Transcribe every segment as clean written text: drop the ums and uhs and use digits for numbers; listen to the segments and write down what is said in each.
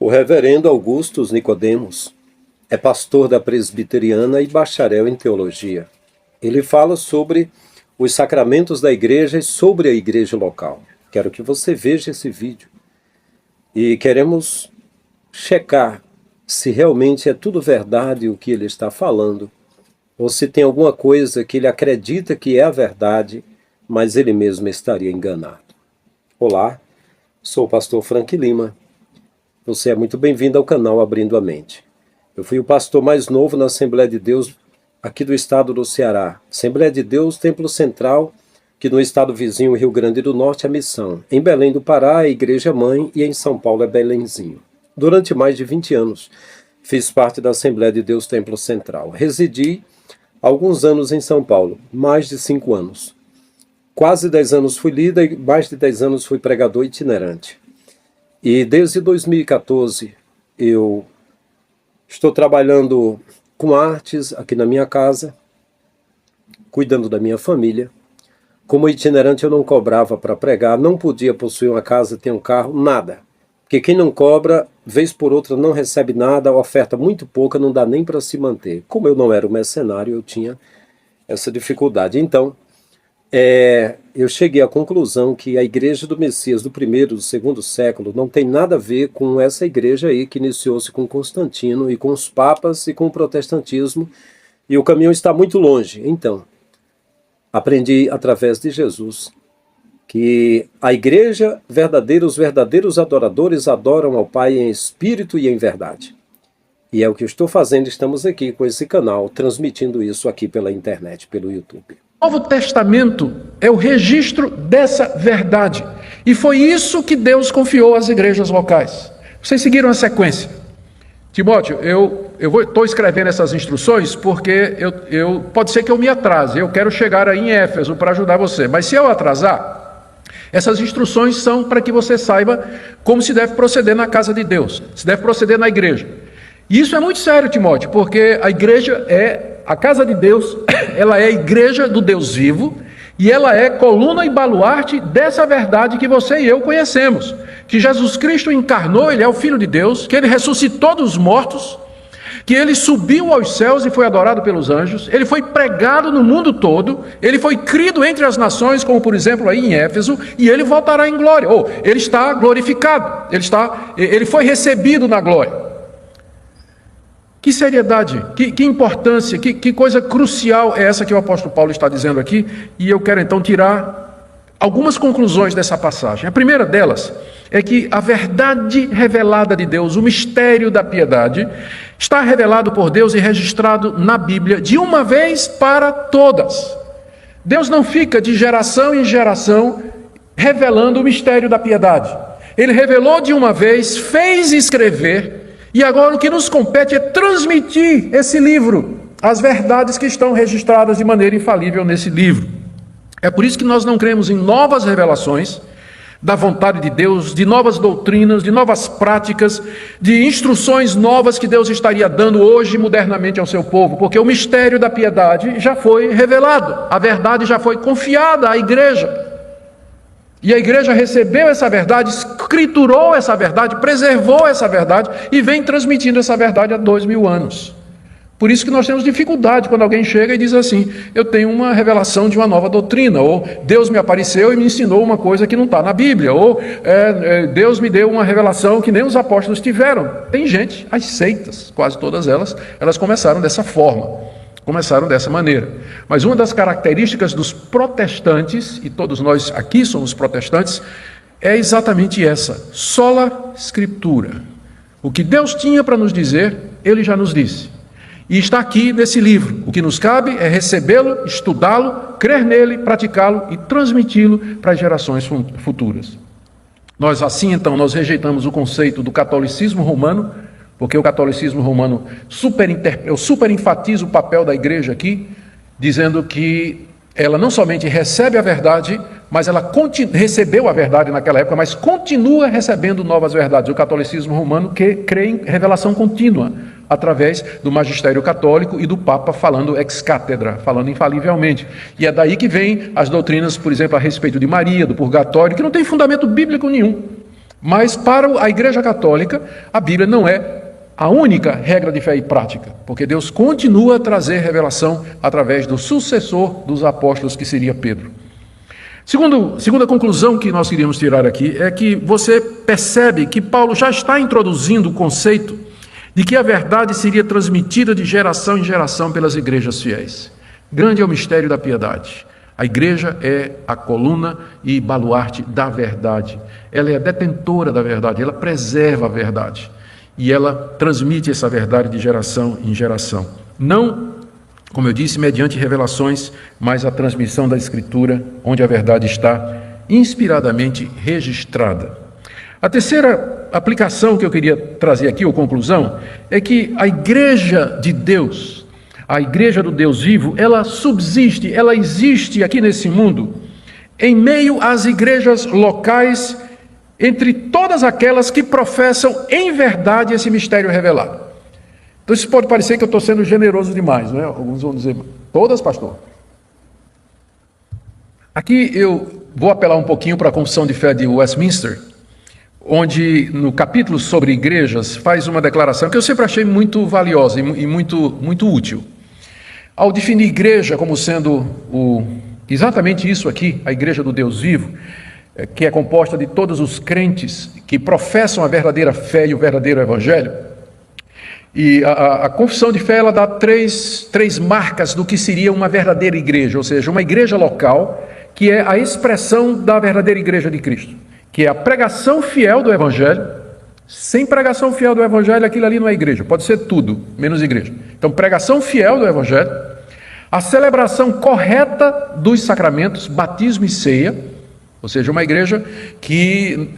O reverendo Augustus Nicodemos é pastor da presbiteriana e bacharel em teologia. Ele fala sobre os sacramentos da igreja e sobre a igreja local. Quero que você veja esse vídeo. E queremos checar se realmente é tudo verdade o que ele está falando, ou se tem alguma coisa que ele acredita que é a verdade, mas ele mesmo estaria enganado. Olá, sou o pastor Frank Lima. Você é muito bem-vindo ao canal Abrindo a Mente. Eu fui o pastor mais novo na Assembleia de Deus aqui do estado do Ceará. Assembleia de Deus, Templo Central, que no estado vizinho Rio Grande do Norte é Missão. Em Belém do Pará é Igreja Mãe e em São Paulo é Belenzinho. Durante mais de 20 anos fiz parte da Assembleia de Deus Templo Central. Residi alguns anos em São Paulo, mais de 5 anos. Quase 10 anos fui líder e mais de 10 anos fui pregador itinerante. E desde 2014 eu estou trabalhando com artes aqui na minha casa, cuidando da minha família. Como itinerante eu não cobrava para pregar, não podia possuir uma casa, ter um carro, nada. Porque quem não cobra, vez por outra, não recebe nada, a oferta muito pouca, não dá nem para se manter. Como eu não era um mercenário, eu tinha essa dificuldade. Então, eu cheguei à conclusão que a igreja do Messias do primeiro, do segundo século não tem nada a ver com essa igreja aí que iniciou-se com Constantino e com os papas e com o protestantismo, e o caminho está muito longe. Então, aprendi através de Jesus que a igreja verdadeira, os verdadeiros adoradores adoram ao Pai em espírito e em verdade. E é o que eu estou fazendo, estamos aqui com esse canal, transmitindo isso aqui pela internet, pelo YouTube. O Novo Testamento é o registro dessa verdade. E foi isso que Deus confiou às igrejas locais. Vocês seguiram a sequência. Timóteo, eu estou escrevendo essas instruções porque pode ser que eu me atrase. Eu quero chegar aí em Éfeso para ajudar você. Mas se eu atrasar, essas instruções são para que você saiba como se deve proceder na casa de Deus. Se deve proceder na igreja. E isso é muito sério, Timóteo, porque a igreja a casa de Deus, ela é a igreja do Deus vivo, e ela é coluna e baluarte dessa verdade que você e eu conhecemos, que Jesus Cristo encarnou, ele é o Filho de Deus, que ele ressuscitou dos mortos, que ele subiu aos céus e foi adorado pelos anjos, ele foi pregado no mundo todo, ele foi crido entre as nações, como por exemplo aí em Éfeso, e ele voltará em glória, ou ele está glorificado, ele foi recebido na glória. Que seriedade, que importância, que coisa crucial é essa que o apóstolo Paulo está dizendo aqui, e eu quero então tirar algumas conclusões dessa passagem. A primeira delas é que a verdade revelada de Deus, o mistério da piedade, está revelado por Deus e registrado na Bíblia de uma vez para todas. Deus não fica de geração em geração revelando o mistério da piedade. Ele revelou de uma vez, fez escrever. E agora o que nos compete é transmitir esse livro, as verdades que estão registradas de maneira infalível nesse livro. É por isso que nós não cremos em novas revelações da vontade de Deus, de novas doutrinas, de novas práticas, de instruções novas que Deus estaria dando hoje modernamente ao seu povo, porque o mistério da piedade já foi revelado, a verdade já foi confiada à igreja. E a igreja recebeu essa verdade, escriturou essa verdade, preservou essa verdade e vem transmitindo essa verdade há 2000 anos. Por isso que nós temos dificuldade quando alguém chega e diz assim, eu tenho uma revelação de uma nova doutrina, ou Deus me apareceu e me ensinou uma coisa que não está na Bíblia, ou Deus me deu uma revelação que nem os apóstolos tiveram. Tem gente, as seitas, quase todas elas começaram dessa forma. Começaram dessa maneira. Mas uma das características dos protestantes, e todos nós aqui somos protestantes, é exatamente essa: sola scriptura. O que Deus tinha para nos dizer, Ele já nos disse. E está aqui nesse livro. O que nos cabe é recebê-lo, estudá-lo, crer nele, praticá-lo e transmiti-lo para as gerações futuras. Nós nós rejeitamos o conceito do catolicismo romano, porque o catolicismo romano eu superenfatizo o papel da igreja aqui, dizendo que ela não somente recebe a verdade, mas ela recebeu a verdade naquela época, mas continua recebendo novas verdades. O catolicismo romano crê em revelação contínua, através do magistério católico e do Papa falando ex cátedra, falando infalivelmente. E é daí que vem as doutrinas, por exemplo, a respeito de Maria, do purgatório, que não tem fundamento bíblico nenhum. Mas para a Igreja Católica, a Bíblia não é a única regra de fé e prática, porque Deus continua a trazer revelação através do sucessor dos apóstolos, que seria Pedro. Segunda conclusão que nós queríamos tirar aqui é que você percebe que Paulo já está introduzindo o conceito de que a verdade seria transmitida de geração em geração pelas igrejas fiéis. Grande é o mistério da piedade. A igreja é a coluna e baluarte da verdade. Ela é a detentora da verdade, ela preserva a verdade. E ela transmite essa verdade de geração em geração. Não, como eu disse, mediante revelações, mas a transmissão da Escritura, onde a verdade está inspiradamente registrada. A terceira aplicação que eu queria trazer aqui, ou conclusão, é que a igreja de Deus, a igreja do Deus vivo, ela subsiste, ela existe aqui nesse mundo, em meio às igrejas locais, entre todas aquelas que professam em verdade esse mistério revelado. Então isso pode parecer que eu estou sendo generoso demais, não é? Alguns vão dizer, todas, pastor? Aqui eu vou apelar um pouquinho para a Confissão de Fé de Westminster, onde no capítulo sobre igrejas faz uma declaração que eu sempre achei muito valiosa e muito útil. Ao definir igreja como sendo exatamente isso aqui, a igreja do Deus vivo, que é composta de todos os crentes que professam a verdadeira fé e o verdadeiro evangelho. E a confissão de fé, ela dá três marcas do que seria uma verdadeira igreja, ou seja, uma igreja local, que é a expressão da verdadeira igreja de Cristo, que é a pregação fiel do evangelho. Sem pregação fiel do evangelho, aquilo ali não é igreja, pode ser tudo, menos igreja. Então, pregação fiel do evangelho, a celebração correta dos sacramentos, batismo e ceia, ou seja, uma igreja que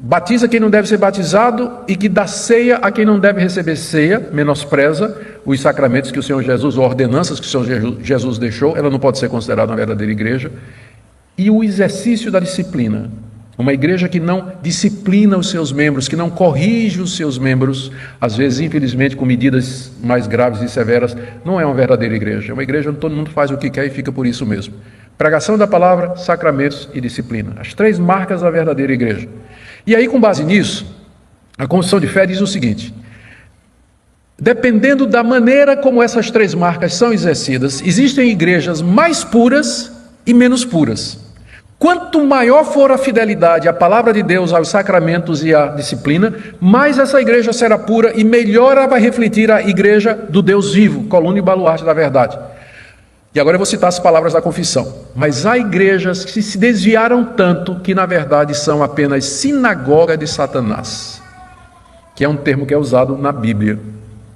batiza quem não deve ser batizado e que dá ceia a quem não deve receber ceia, menospreza os sacramentos que o Senhor Jesus, ou ordenanças que o Senhor Jesus deixou, ela não pode ser considerada uma verdadeira igreja. E o exercício da disciplina. Uma igreja que não disciplina os seus membros, que não corrige os seus membros, às vezes, infelizmente, com medidas mais graves e severas, não é uma verdadeira igreja. É uma igreja onde todo mundo faz o que quer e fica por isso mesmo. Pregação da palavra, sacramentos e disciplina. As três marcas da verdadeira igreja. E aí, com base nisso, a Confissão de Fé diz o seguinte: dependendo da maneira como essas três marcas são exercidas, existem igrejas mais puras e menos puras. Quanto maior for a fidelidade à palavra de Deus, aos sacramentos e à disciplina, mais essa igreja será pura e melhor ela vai refletir a igreja do Deus vivo, coluna e baluarte da verdade. E agora eu vou citar as palavras da confissão. Mas há igrejas que se desviaram tanto que na verdade são apenas sinagoga de Satanás, que é um termo que é usado na Bíblia.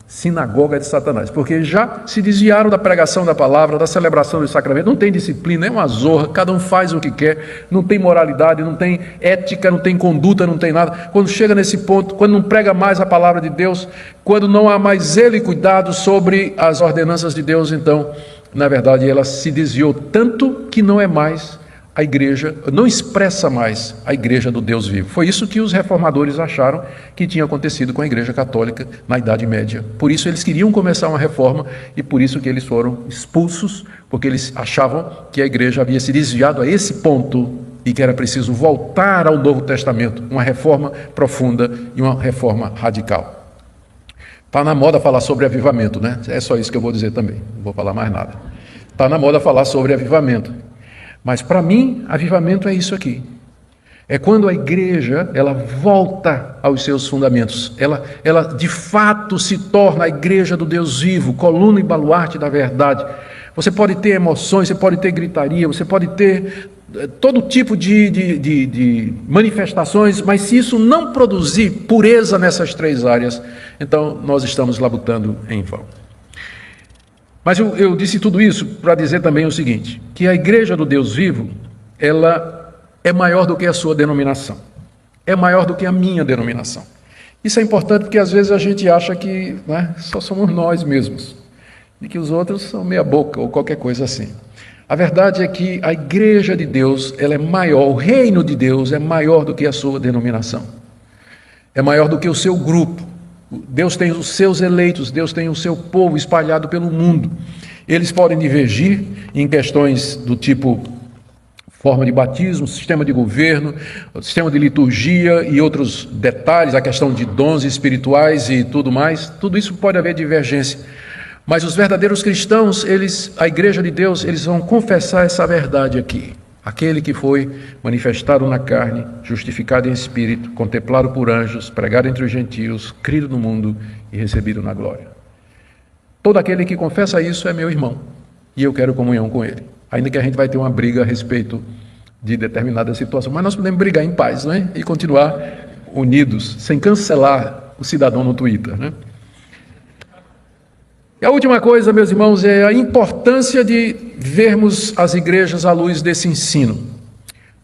Sinagoga de Satanás, porque já se desviaram da pregação da palavra, da celebração dos sacramentos, não tem disciplina, é uma zorra, cada um faz o que quer, não tem moralidade, não tem ética, não tem conduta, não tem nada. Quando chega nesse ponto, quando não prega mais a palavra de Deus, quando não há mais zelo e cuidado sobre as ordenanças de Deus, então, na verdade, ela se desviou tanto que não é mais a igreja, não expressa mais a igreja do Deus vivo. Foi isso que os reformadores acharam que tinha acontecido com a igreja católica na Idade Média. Por isso eles queriam começar uma reforma e por isso que eles foram expulsos, porque eles achavam que a igreja havia se desviado a esse ponto e que era preciso voltar ao Novo Testamento, uma reforma profunda e uma reforma radical. Está na moda falar sobre avivamento, né? É só isso que eu vou dizer também, não vou falar mais nada. Está na moda falar sobre avivamento. Mas para mim, avivamento é isso aqui. É quando a igreja, ela volta aos seus fundamentos. Ela de fato se torna a igreja do Deus vivo, coluna e baluarte da verdade. Você pode ter emoções, você pode ter gritaria, você pode ter todo tipo de manifestações, mas se isso não produzir pureza nessas três áreas, então nós estamos labutando em vão. Mas eu disse tudo isso para dizer também o seguinte, que a igreja do Deus vivo, ela é maior do que a sua denominação, é maior do que a minha denominação. Isso é importante porque às vezes a gente acha que, né, só somos nós mesmos, e que os outros são meia boca ou qualquer coisa assim. A verdade é que a igreja de Deus, ela é maior, o reino de Deus é maior do que a sua denominação, é maior do que o seu grupo. Deus tem os seus eleitos, Deus tem o seu povo espalhado pelo mundo. Eles podem divergir em questões do tipo Forma de batismo, sistema de governo, sistema de liturgia e outros detalhes, a questão de dons espirituais e tudo mais, tudo isso pode haver divergência. Mas os verdadeiros cristãos, a Igreja de Deus, eles vão confessar essa verdade aqui. Aquele que foi manifestado na carne, justificado em espírito, contemplado por anjos, pregado entre os gentios, crido no mundo e recebido na glória. Todo aquele que confessa isso é meu irmão, e eu quero comunhão com ele. Ainda que a gente vai ter uma briga a respeito de determinada situação, mas nós podemos brigar em paz, não é? E continuar unidos, sem cancelar o cidadão no Twitter, né? E a última coisa, meus irmãos, é a importância de vermos as igrejas à luz desse ensino.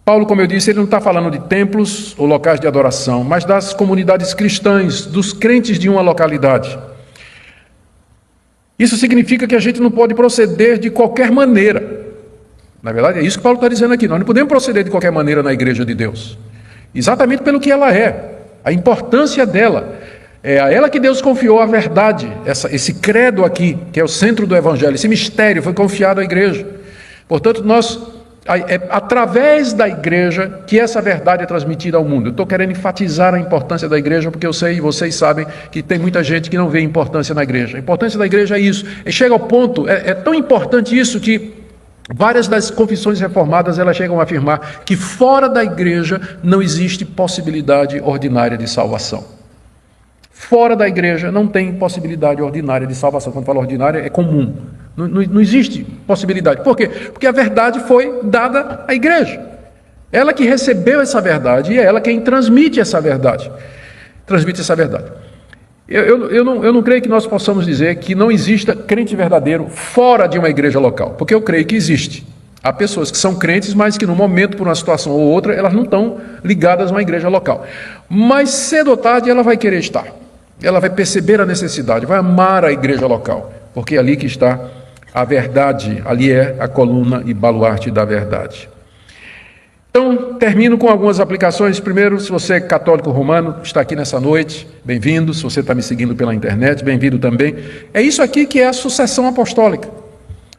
Paulo, como eu disse, ele não está falando de templos ou locais de adoração, mas das comunidades cristãs, dos crentes de uma localidade. Isso significa que a gente não pode proceder de qualquer maneira. Na verdade, é isso que Paulo está dizendo aqui. Nós não podemos proceder de qualquer maneira na igreja de Deus. Exatamente pelo que ela é, a importância dela. É a ela que Deus confiou a verdade, esse credo aqui, que é o centro do Evangelho, esse mistério foi confiado à igreja. Portanto, é através da igreja que essa verdade é transmitida ao mundo. Eu estou querendo enfatizar a importância da igreja, porque eu sei e vocês sabem que tem muita gente que não vê importância na igreja. A importância da igreja é isso. E chega ao ponto, é tão importante isso que várias das confissões reformadas elas chegam a afirmar que fora da igreja não existe possibilidade ordinária de salvação. Fora da igreja não tem possibilidade ordinária de salvação. Quando fala ordinária, é comum. Não existe possibilidade. Por quê? Porque a verdade foi dada à igreja. Ela que recebeu essa verdade e é ela quem transmite essa verdade. Transmite essa verdade. Eu não creio que nós possamos dizer que não exista crente verdadeiro fora de uma igreja local. Porque eu creio que existe. Há pessoas que são crentes, mas que no momento, por uma situação ou outra, elas não estão ligadas a uma igreja local. Mas cedo ou tarde ela vai querer estar. Ela vai perceber a necessidade, vai amar a igreja local, porque é ali que está a verdade, ali é a coluna e baluarte da verdade. Então, termino com algumas aplicações. Primeiro, se você é católico romano, está aqui nessa noite, bem-vindo. Se você está me seguindo pela internet, bem-vindo também. É isso aqui que é a sucessão apostólica.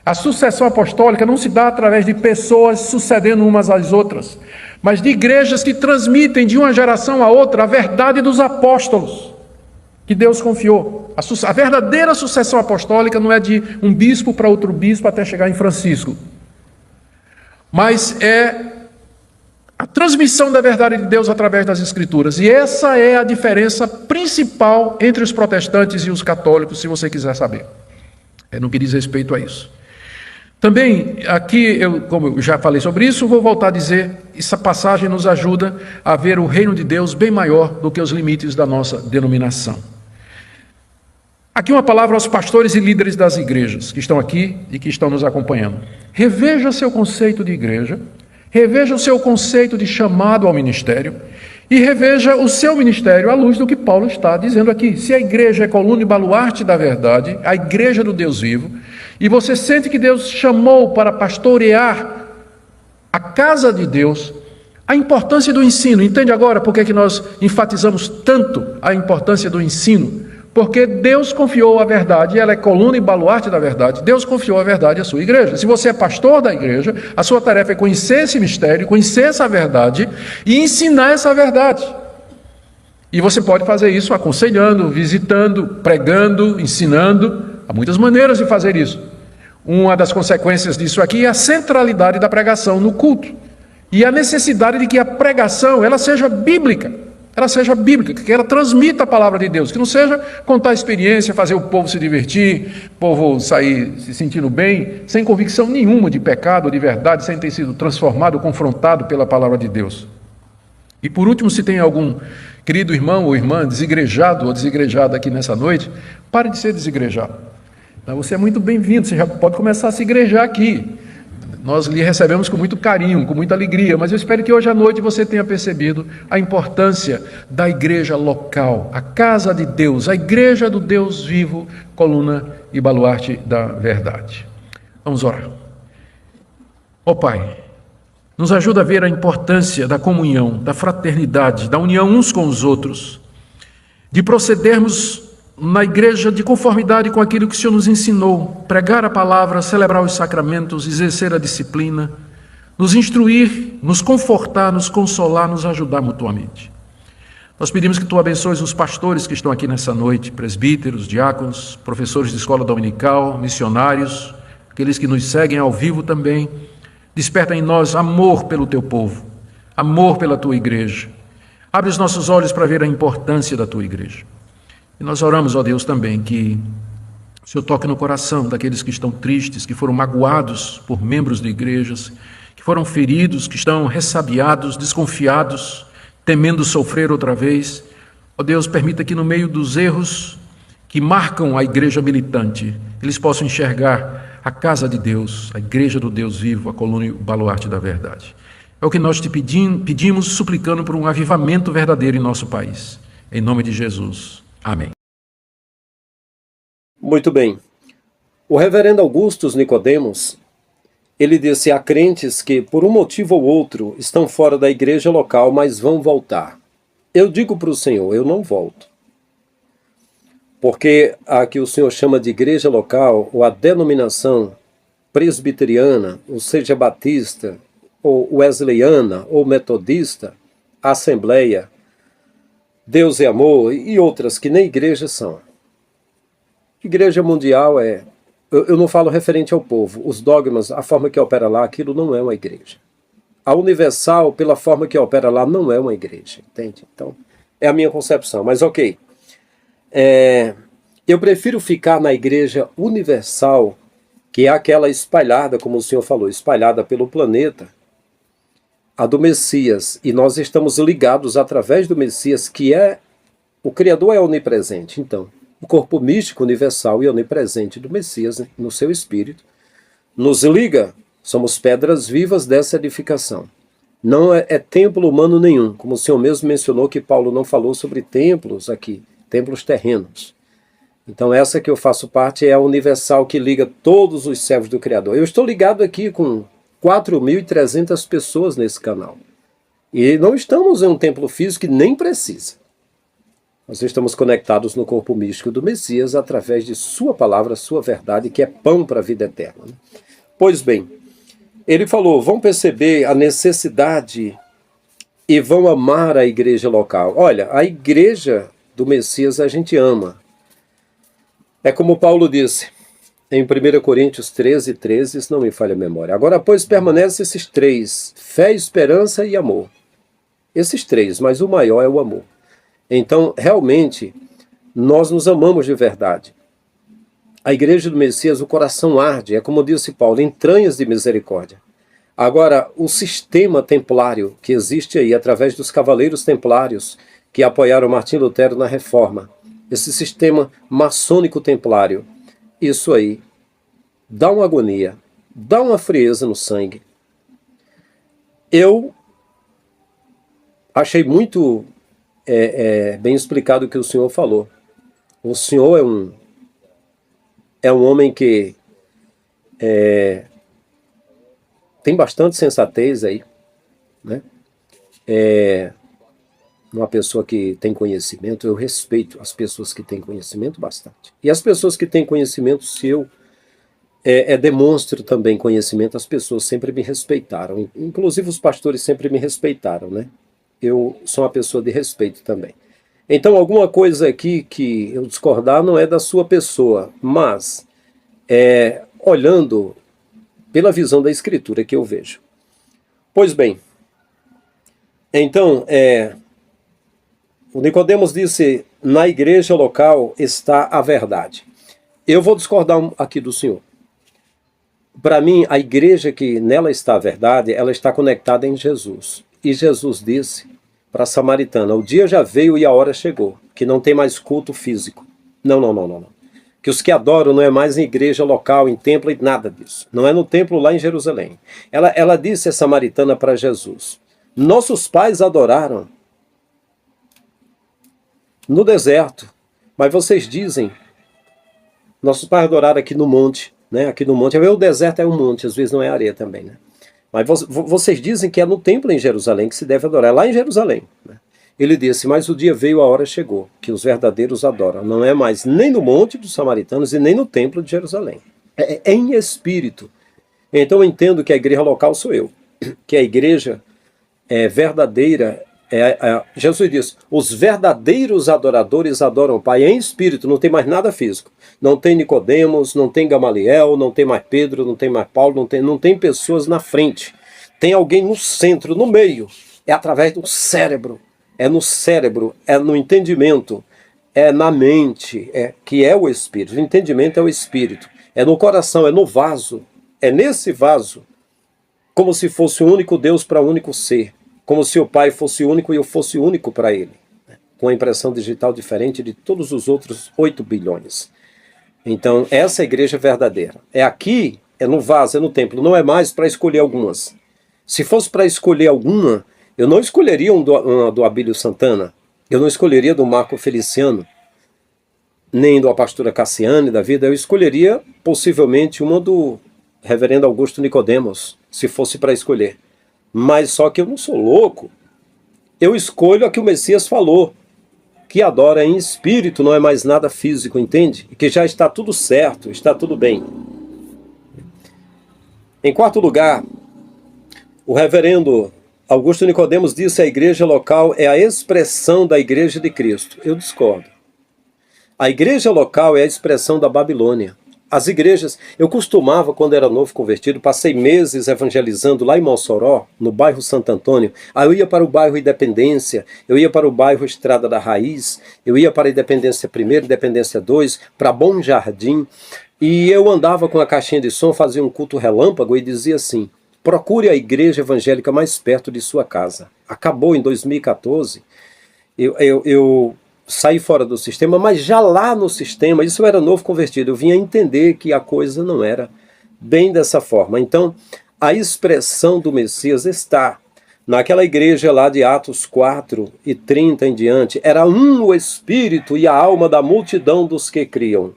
A sucessão apostólica não se dá através de pessoas sucedendo umas às outras, mas de igrejas que transmitem de uma geração a outra a verdade dos apóstolos que Deus confiou. A verdadeira sucessão apostólica não é de um bispo para outro bispo até chegar em Francisco, mas é a transmissão da verdade de Deus através das Escrituras. E essa é a diferença principal entre os protestantes e os católicos, se você quiser saber. No que diz respeito a isso. Também, aqui, como eu já falei sobre isso, vou voltar a dizer, essa passagem nos ajuda a ver o reino de Deus bem maior do que os limites da nossa denominação. Aqui uma palavra aos pastores e líderes das igrejas que estão aqui e que estão nos acompanhando. Reveja seu conceito de igreja, reveja o seu conceito de chamado ao ministério e reveja o seu ministério à luz do que Paulo está dizendo aqui. Se a igreja é coluna e baluarte da verdade, a igreja do Deus vivo, e você sente que Deus chamou para pastorear a casa de Deus, a importância do ensino. Entende agora por que nós enfatizamos tanto a importância do ensino? Porque Deus confiou a verdade, ela é coluna e baluarte da verdade. Deus confiou a verdade à sua igreja. Se você é pastor da igreja, a sua tarefa é conhecer esse mistério, conhecer essa verdade e ensinar essa verdade. E você pode fazer isso aconselhando, visitando, pregando, ensinando. Há muitas maneiras de fazer isso. Uma das consequências disso aqui é a centralidade da pregação no culto. E a necessidade de que a pregação ela seja bíblica. Ela seja bíblica, que ela transmita a palavra de Deus, que não seja contar experiência, fazer o povo se divertir, o povo sair se sentindo bem, sem convicção nenhuma de pecado ou de verdade, sem ter sido transformado, confrontado pela palavra de Deus. E por último, se tem algum querido irmão ou irmã desigrejado ou desigrejada aqui nessa noite, pare de ser desigrejado. Você é muito bem-vindo, você já pode começar a se igrejar aqui. Nós lhe recebemos com muito carinho, com muita alegria, mas eu espero que hoje à noite você tenha percebido a importância da igreja local, a casa de Deus, a igreja do Deus vivo, coluna e baluarte da verdade. Vamos orar. Ó Pai, nos ajuda a ver a importância da comunhão, da fraternidade, da união uns com os outros, de procedermos na igreja de conformidade com aquilo que o Senhor nos ensinou, pregar a palavra, celebrar os sacramentos, exercer a disciplina, nos instruir, nos confortar, nos consolar, nos ajudar mutuamente. Nós pedimos que Tu abençoes os pastores que estão aqui nessa noite, presbíteros, diáconos, professores de escola dominical, missionários, aqueles que nos seguem ao vivo também. Desperta em nós amor pelo Teu povo, amor pela Tua igreja. Abre os nossos olhos para ver a importância da Tua igreja. E nós oramos, ó Deus, também que o Senhor toque no coração daqueles que estão tristes, que foram magoados por membros de igrejas, que foram feridos, que estão ressabiados, desconfiados, temendo sofrer outra vez. Ó Deus, permita que no meio dos erros que marcam a igreja militante, eles possam enxergar a casa de Deus, a igreja do Deus vivo, a coluna e o baluarte da verdade. É o que nós te pedimos, suplicando por um avivamento verdadeiro em nosso país. Em nome de Jesus. Amém. Muito bem. O reverendo Augustus Nicodemos, ele disse: há crentes que, por um motivo ou outro, estão fora da igreja local, mas vão voltar. Eu digo para o Senhor, eu não volto. Porque a que o Senhor chama de igreja local, ou a denominação presbiteriana, ou seja, batista, ou wesleyana, ou metodista, assembleia, Deus é amor e outras que nem igreja são. Igreja mundial é... Eu não falo referente ao povo. Os dogmas, a forma que opera lá, aquilo não é uma igreja. A universal, pela forma que opera lá, não é uma igreja. Entende? Então, é a minha concepção. Mas ok. Eu prefiro ficar na igreja universal, que é aquela espalhada, como o senhor falou, espalhada pelo planeta, a do Messias. E nós estamos ligados através do Messias, que é... O Criador é onipresente, então. O corpo místico, universal e onipresente do Messias, né, no seu espírito, nos liga, somos pedras vivas dessa edificação. Não é templo humano nenhum, como o Senhor mesmo mencionou que Paulo não falou sobre templos aqui, templos terrenos. Então essa que eu faço parte é a universal que liga todos os servos do Criador. Eu estou ligado aqui com 4.300 pessoas nesse canal. E não estamos em um templo físico que nem precisa. Nós estamos conectados no corpo místico do Messias através de sua palavra, sua verdade, que é pão para a vida eterna. Pois bem, ele falou, vão perceber a necessidade e vão amar a igreja local. Olha, a igreja do Messias a gente ama. É como Paulo disse em 1 Coríntios 13, se não me falha a memória. Agora, pois, permanecem esses três, fé, esperança e amor. Esses três, mas o maior é o amor. Então, realmente, nós nos amamos de verdade. A igreja do Messias, o coração arde, é como disse Paulo, entranhas de misericórdia. Agora, o sistema templário que existe aí, através dos cavaleiros templários que apoiaram Martim Lutero na Reforma, esse sistema maçônico templário, isso aí dá uma agonia, dá uma frieza no sangue. Eu achei muito... bem explicado o que o senhor falou. O senhor é um homem que tem bastante sensatez aí, né? Uma pessoa que tem conhecimento, eu respeito as pessoas que têm conhecimento bastante. E as pessoas que têm conhecimento, se eu demonstro também conhecimento, as pessoas sempre me respeitaram. Inclusive os pastores sempre me respeitaram, né? Eu sou uma pessoa de respeito também. Então, alguma coisa aqui que eu discordar não é da sua pessoa, mas olhando pela visão da Escritura que eu vejo. Pois bem, então, o Nicodemos disse, na igreja local está a verdade. Eu vou discordar aqui do senhor. Para mim, a igreja que nela está a verdade, ela está conectada em Jesus. E Jesus disse para a samaritana, o dia já veio e a hora chegou, que não tem mais culto físico. Não. Que os que adoram não é mais em igreja local, em templo e nada disso. Não é no templo lá em Jerusalém. Ela disse a samaritana para Jesus, nossos pais adoraram no deserto, mas vocês dizem, nossos pais adoraram aqui no monte, né? Aqui no monte, o deserto é um monte, às vezes não é areia também, né? Mas vocês dizem que é no templo em Jerusalém que se deve adorar, lá em Jerusalém. Né? Ele disse, mas o dia veio, a hora chegou, que os verdadeiros adoram. Não é mais nem no monte dos samaritanos e nem no templo de Jerusalém. É em espírito. Então eu entendo que a igreja local sou eu. que a igreja é verdadeira. Jesus diz, os verdadeiros adoradores adoram o Pai em espírito, não tem mais nada físico. Não tem Nicodemos, não tem Gamaliel, não tem mais Pedro, não tem mais Paulo, não tem pessoas na frente. Tem alguém no centro, no meio. É através do cérebro. É no cérebro, é no entendimento, é na mente, que é o Espírito. O entendimento é o Espírito. É no coração, é no vaso. É nesse vaso, como se fosse o único Deus para o único ser. Como se o Pai fosse único e eu fosse único para ele. Com a impressão digital diferente de todos os outros 8 bilhões. Então, essa é a igreja verdadeira. É aqui, é no vaso, é no templo. Não é mais para escolher algumas. Se fosse para escolher alguma, eu não escolheria uma do Abílio Santana. Eu não escolheria do Marco Feliciano. Nem do pastora Cassiane da vida. Eu escolheria, possivelmente, uma do reverendo Augusto Nicodemos. Se fosse para escolher. Mas só que eu não sou louco. Eu escolho a que o Messias falou. Que adora em espírito, não é mais nada físico, entende? E que já está tudo certo, está tudo bem. Em quarto lugar, o reverendo Augusto Nicodemos disse que a igreja local é a expressão da igreja de Cristo. Eu discordo. A igreja local é a expressão da Babilônia. As igrejas, eu costumava, quando era novo convertido, passei meses evangelizando lá em Mossoró, no bairro Santo Antônio. Aí eu ia para o bairro Independência, eu ia para o bairro Estrada da Raiz, eu ia para a Independência 1, Independência 2, para Bom Jardim. E eu andava com a caixinha de som, fazia um culto relâmpago e dizia assim, procure a igreja evangélica mais perto de sua casa. Acabou em 2014, eu saí fora do sistema, mas já lá no sistema, isso eu era novo convertido, eu vinha entender que a coisa não era bem dessa forma. Então, a expressão do Messias está naquela igreja lá de Atos 4 e 30 em diante. Era um o espírito e a alma da multidão dos que criam.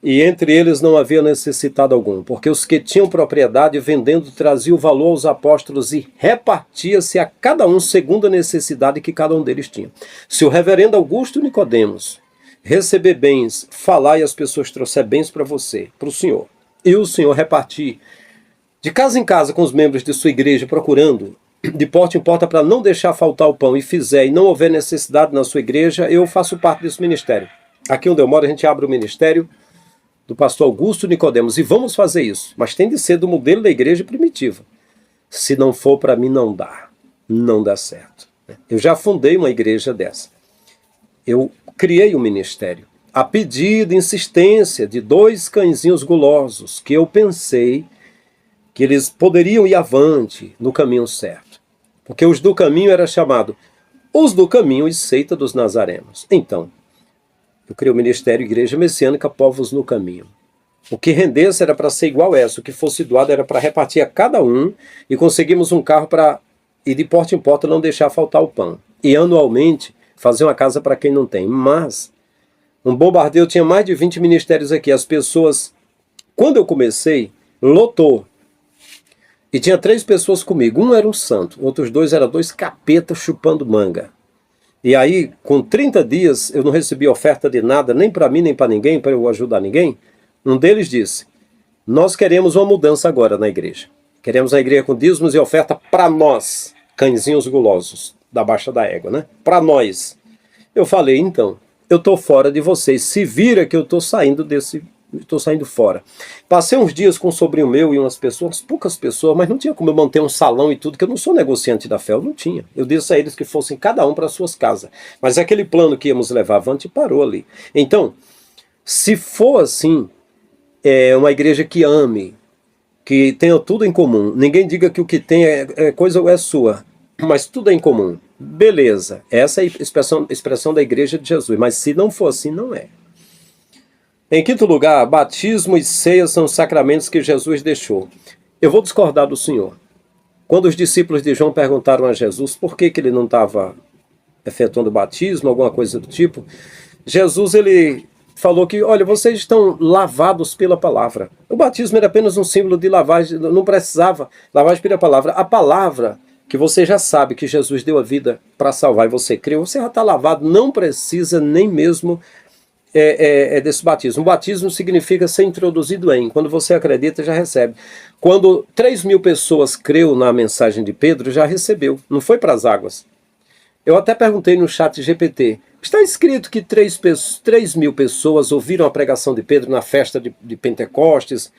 E entre eles não havia necessitado algum, porque os que tinham propriedade vendendo traziam o valor aos apóstolos e repartia-se a cada um segundo a necessidade que cada um deles tinha. Se o reverendo Augusto Nicodemos receber bens, falar e as pessoas trouxer bens para você, para o senhor, e o senhor repartir de casa em casa com os membros de sua igreja, procurando de porta em porta para não deixar faltar o pão, e fizer e não houver necessidade na sua igreja, eu faço parte desse ministério. Aqui onde eu moro a gente abre o ministério do pastor Augusto Nicodemos, e vamos fazer isso, mas tem de ser do modelo da igreja primitiva. Se não for para mim, não dá certo. Eu já fundei uma igreja dessa. Eu criei um ministério, a pedido, insistência de 2 cãezinhos gulosos, que eu pensei que eles poderiam ir avante no caminho certo. Porque os do caminho era chamado os do caminho e seita dos nazarenos. Então, eu criei o Ministério Igreja Messiânica Povos no Caminho. O que rendesse era para ser igual essa, o que fosse doado era para repartir a cada um, e conseguimos um carro para ir de porta em porta não deixar faltar o pão. E anualmente fazer uma casa para quem não tem. Mas um bombardeio tinha mais de 20 ministérios aqui. As pessoas, quando eu comecei, lotou. E tinha 3 pessoas comigo. Um era um santo, outros 2 eram 2 capetas chupando manga. E aí, com 30 dias, eu não recebi oferta de nada, nem para mim, nem para ninguém, para eu ajudar ninguém. Um deles disse, nós queremos uma mudança agora na igreja. Queremos a igreja com dízimos e oferta para nós, cãezinhos gulosos, da baixa da égua, né? Para nós. Eu falei, então, eu estou fora de vocês. Se vira que eu estou saindo fora. Passei uns dias com um sobrinho meu e umas pessoas, poucas pessoas, mas não tinha como eu manter um salão e tudo, que eu não sou negociante da fé, eu não tinha. Eu disse a eles que fossem cada um para suas casas. Mas aquele plano que íamos levar avante parou ali. Então, se for assim, é uma igreja que ame, que tenha tudo em comum, ninguém diga que o que tem é coisa é sua, mas tudo é em comum. Beleza, essa é a expressão da igreja de Jesus, mas se não for assim, não é. Em quinto lugar, batismo e ceia são os sacramentos que Jesus deixou. Eu vou discordar do Senhor. Quando os discípulos de João perguntaram a Jesus por que ele não estava efetuando batismo, alguma coisa do tipo, Jesus ele falou que, olha, vocês estão lavados pela palavra. O batismo era apenas um símbolo de lavagem, não precisava lavagem pela palavra. A palavra que você já sabe que Jesus deu a vida para salvar e você creu, você já está lavado, não precisa nem mesmo desse batismo. O batismo significa ser introduzido em. Quando você acredita, já recebe. Quando 3.000 pessoas creu na mensagem de Pedro, já recebeu. Não foi para as águas. Eu até perguntei no chat GPT. Está escrito que 3.000 pessoas ouviram a pregação de Pedro na festa de Pentecostes.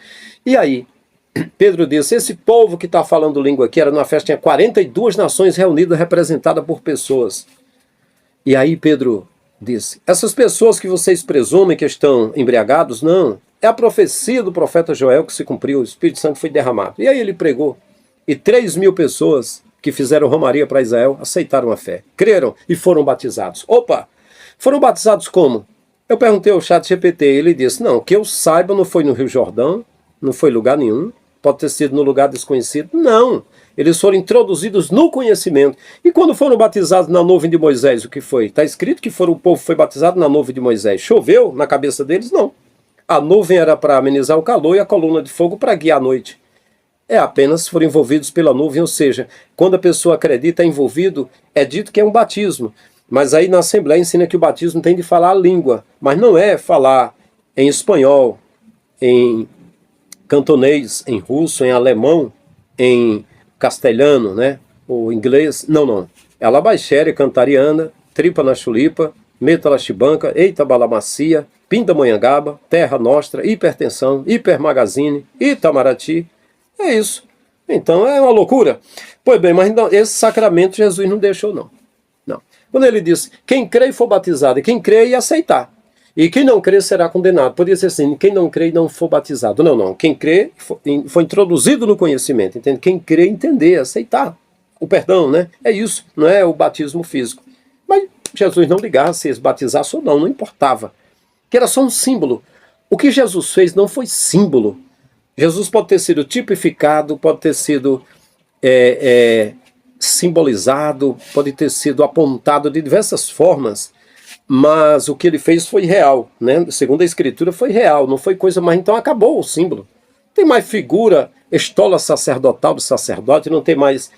E aí? Pedro disse, esse povo que está falando língua aqui, era numa festa, tinha 42 nações reunidas, representadas por pessoas. E aí Pedro disse, essas pessoas que vocês presumem que estão embriagados, não. É a profecia do profeta Joel que se cumpriu, o Espírito Santo foi derramado. E aí ele pregou. E 3.000 pessoas que fizeram romaria para Israel aceitaram a fé. Creram e foram batizados. Opa! Foram batizados como? Eu perguntei ao chat GPT, ele disse, não, que eu saiba não foi no Rio Jordão, não foi em lugar nenhum, pode ter sido no lugar desconhecido. Não, eles foram introduzidos no conhecimento. E quando foram batizados na nuvem de Moisés, o que foi? Está escrito que o povo foi batizado na nuvem de Moisés. Choveu na cabeça deles? Não. A nuvem era para amenizar o calor e a coluna de fogo para guiar a noite. Apenas foram envolvidos pela nuvem, ou seja, quando a pessoa acredita é envolvido, é dito que é um batismo. Mas aí na Assembleia ensina que o batismo tem de falar a língua, mas não é falar em espanhol, em cantonês, em russo, em alemão, em castelhano, né? Ou inglês. Não. É labaxéria, cantariana, tripa na chulipa, meta la chibanca, eita balamacia, pindamonhangaba, terra nostra, hipertensão, hipermagazine, Itamaraty. É isso. Então é uma loucura. Pois bem, mas não, esse sacramento Jesus não deixou, não. Quando ele disse, quem crê e for batizado, e quem crê ia aceitar. E quem não crê será condenado. Poderia ser assim, quem não crê e não for batizado. Não. Quem crê foi introduzido no conhecimento. Entende? Quem crê, entender, aceitar o perdão, né? É isso, não é o batismo físico. Mas Jesus não ligava se eles batizassem ou não importava. Que era só um símbolo. O que Jesus fez não foi símbolo. Jesus pode ter sido tipificado, pode ter sido simbolizado, pode ter sido apontado de diversas formas, mas o que ele fez foi real, né? Segundo a Escritura foi real, não foi coisa mais, então acabou o símbolo. Não tem mais figura, estola sacerdotal do sacerdote, não tem mais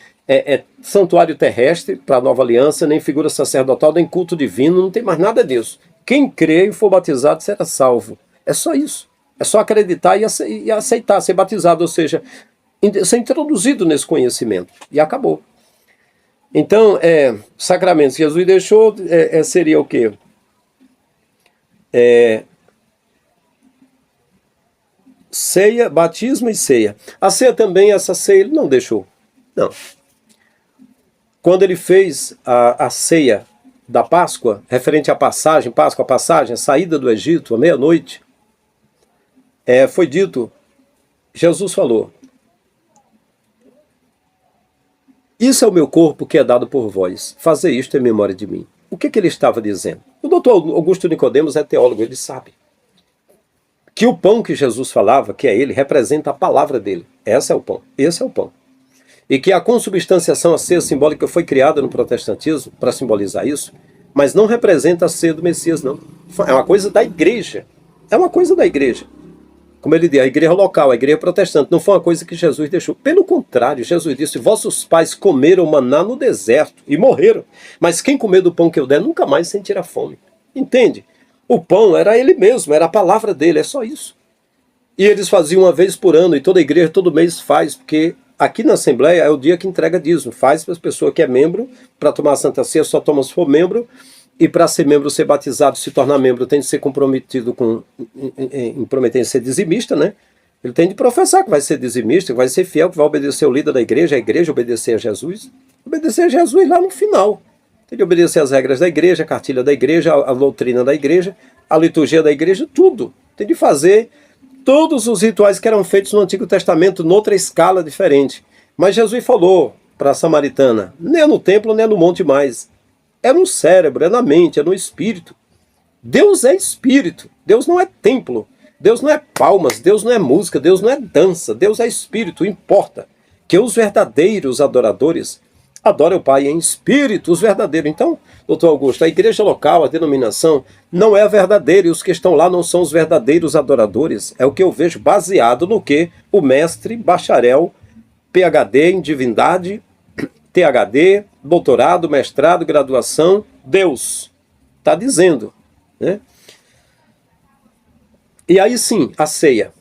santuário terrestre para a nova aliança, nem figura sacerdotal, nem culto divino, não tem mais nada disso. Quem crê e for batizado será salvo. É só isso. É só acreditar e aceitar, ser batizado, ou seja, ser introduzido nesse conhecimento. E acabou. Então, sacramentos que Jesus deixou seria o quê? Ceia, batismo e ceia. A ceia também, essa ceia ele não deixou. Não. Quando ele fez a ceia da Páscoa, referente à passagem, Páscoa, a passagem, a saída do Egito, à meia-noite, foi dito, Jesus falou, isso é o meu corpo que é dado por vós, fazer isto em memória de mim. O que ele estava dizendo? O doutor Augusto Nicodemos é teólogo, ele sabe que o pão que Jesus falava, que é ele, representa a palavra dele. Esse é o pão. E que a consubstanciação, a ceia simbólica, foi criada no protestantismo para simbolizar isso, mas não representa a ceia do Messias, não. É uma coisa da igreja. Como ele diz, a igreja local, a igreja protestante, não foi uma coisa que Jesus deixou. Pelo contrário, Jesus disse, vossos pais comeram maná no deserto e morreram. Mas quem comer do pão que eu der, nunca mais sentirá fome. Entende? O pão era ele mesmo, era a palavra dele, é só isso. E eles faziam uma vez por ano, e toda a igreja todo mês faz, porque aqui na Assembleia é o dia que entrega dízimo. Faz para as pessoas que é membro, para tomar a Santa Ceia só toma se for membro, e para ser membro, ser batizado, se tornar membro, tem de ser comprometido em prometer ser dizimista, né? Ele tem de professar que vai ser dizimista, que vai ser fiel, que vai obedecer o líder da igreja, a igreja obedecer a Jesus. Obedecer a Jesus lá no final. Tem de obedecer as regras da igreja, a cartilha da igreja, a doutrina da igreja, a liturgia da igreja, tudo. Tem de fazer todos os rituais que eram feitos no Antigo Testamento, noutra escala diferente. Mas Jesus falou para a samaritana, nem é no templo, nem é no monte mais. É no cérebro, é na mente, é no espírito. Deus é espírito, Deus não é templo, Deus não é palmas, Deus não é música, Deus não é dança, Deus é espírito. Importa que os verdadeiros adoradores adorem o Pai em espírito, os verdadeiros. Então, doutor Augusto, a igreja local, a denominação, não é a verdadeira, e os que estão lá não são os verdadeiros adoradores. É o que eu vejo baseado no que o mestre, bacharel, PhD em divindade, THD, doutorado, mestrado, graduação, Deus está dizendo, né? E aí sim, a ceia.